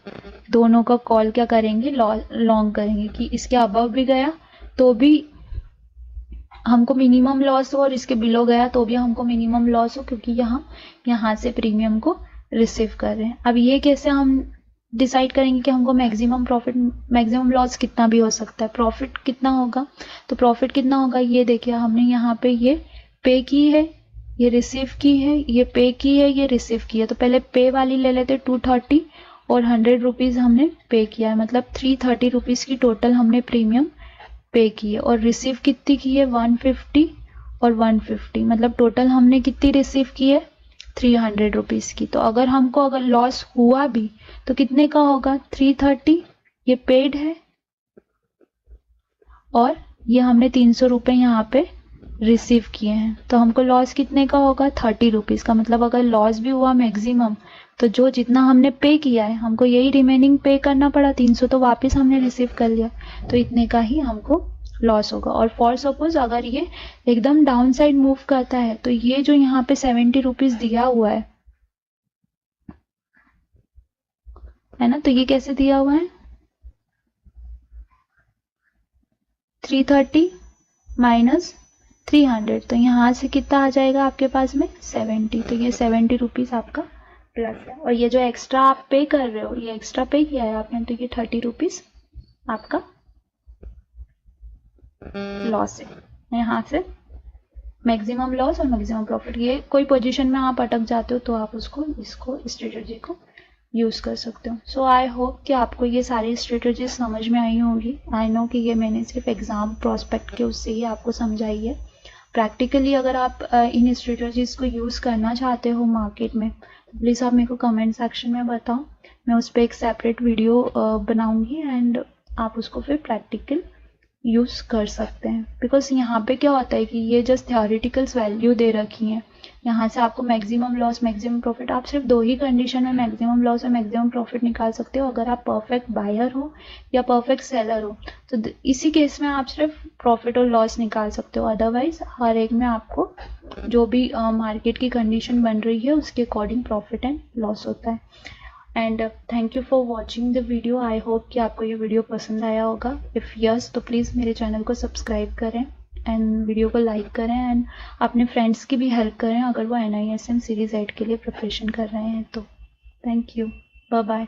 दोनों का कॉल क्या करेंगे? लॉन्ग करेंगे कि इसके अबव भी गया तो भी हमको मिनिमम लॉस हो और इसके बिलो गया तो भी हमको मिनिमम लॉस हो, क्योंकि यहाँ से प्रीमियम को रिसीव कर रहे हैं। अब ये कैसे हम डिसाइड करेंगे कि हमको मैक्सिमम प्रॉफिट मैक्सिमम लॉस कितना भी हो सकता है, प्रॉफिट कितना होगा? तो प्रॉफिट कितना होगा ये देखिए, हमने यहाँ पे ये पे की है, ये रिसीव की है, ये पे की है, ये रिसीव की है। तो पहले पे वाली ले लेते 230 और 100 रुपीज हमने पे किया है, मतलब 330 रुपीज की टोटल हमने प्रीमियम पे की है। और रिसीव कितनी की है? 150 और 150, मतलब टोटल हमने कितनी रिसीव की है? 300 रुपीज की। तो अगर हमको अगर लॉस हुआ भी तो कितने का होगा? 330, ये पेड है और ये हमने 300 रुपये यहाँ पे रिसीव किए हैं, तो हमको लॉस कितने का होगा? 30 रुपीज का। मतलब अगर लॉस भी हुआ मैक्सिमम तो जो जितना हमने पे किया है हमको यही रिमेनिंग पे करना पड़ा, 300 तो वापस हमने रिसीव कर लिया, तो इतने का ही हमको लॉस होगा। और फॉर सपोज अगर ये एकदम डाउन साइड मूव करता है तो ये जो यहाँ पे 70 रुपीज दिया हुआ है ना, तो ये कैसे दिया हुआ है? 330 माइनस 300, तो यहाँ से कितना आ जाएगा आपके पास में? 70। तो ये 70 रुपीज आपका प्लस है। और ये जो एक्स्ट्रा आप पे कर रहे हो, ये एक्स्ट्रा पे किया है आपने, तो ये 30 रुपीज आपका लॉस है। यहाँ से मैक्सिमम लॉस और मैक्सिमम प्रॉफिट, ये कोई पोजीशन में आप अटक जाते हो तो आप इसको स्ट्रेटजी को यूज कर सकते हो। सो आई होप कि आपको ये सारी स्ट्रेटजी समझ में आई होंगी। आई नो कि ये मैंने सिर्फ एग्जाम प्रोस्पेक्ट के उससे ही आपको समझाई है। प्रैक्टिकली अगर आप इन स्ट्रेटजीज को यूज करना चाहते हो मार्केट में तो प्लीज आप मेरे को कमेंट सेक्शन में बताओ, मैं उस पर एक सेपरेट वीडियो बनाऊंगी एंड आप उसको फिर प्रैक्टिकल यूज कर सकते हैं। बिकॉज यहाँ पे क्या होता है कि ये जस्ट थ्योरेटिकल्स वैल्यू दे रखी हैं, यहाँ से आपको मैक्सिमम लॉस मैक्सिमम प्रॉफिट, आप सिर्फ 2 ही कंडीशन में मैक्सिमम लॉस और मैक्सिमम प्रॉफिट निकाल सकते हो। अगर आप परफेक्ट बायर हो या परफेक्ट सेलर हो तो इसी केस में आप सिर्फ प्रॉफिट और लॉस निकाल सकते हो। अदरवाइज हर एक में आपको जो भी मार्केट की कंडीशन बन रही है उसके अकॉर्डिंग प्रॉफिट एंड लॉस होता है। And thank you for watching the video. I hope कि आपको ये वीडियो पसंद आया होगा। इफ़ यस तो प्लीज़ मेरे चैनल को सब्सक्राइब करें एंड वीडियो को लाइक करें एंड अपने फ्रेंड्स की भी हेल्प करें अगर वो NISM सीरीज़ 8 के लिए प्रिपरेशन कर रहे हैं तो। Thank you, bye bye.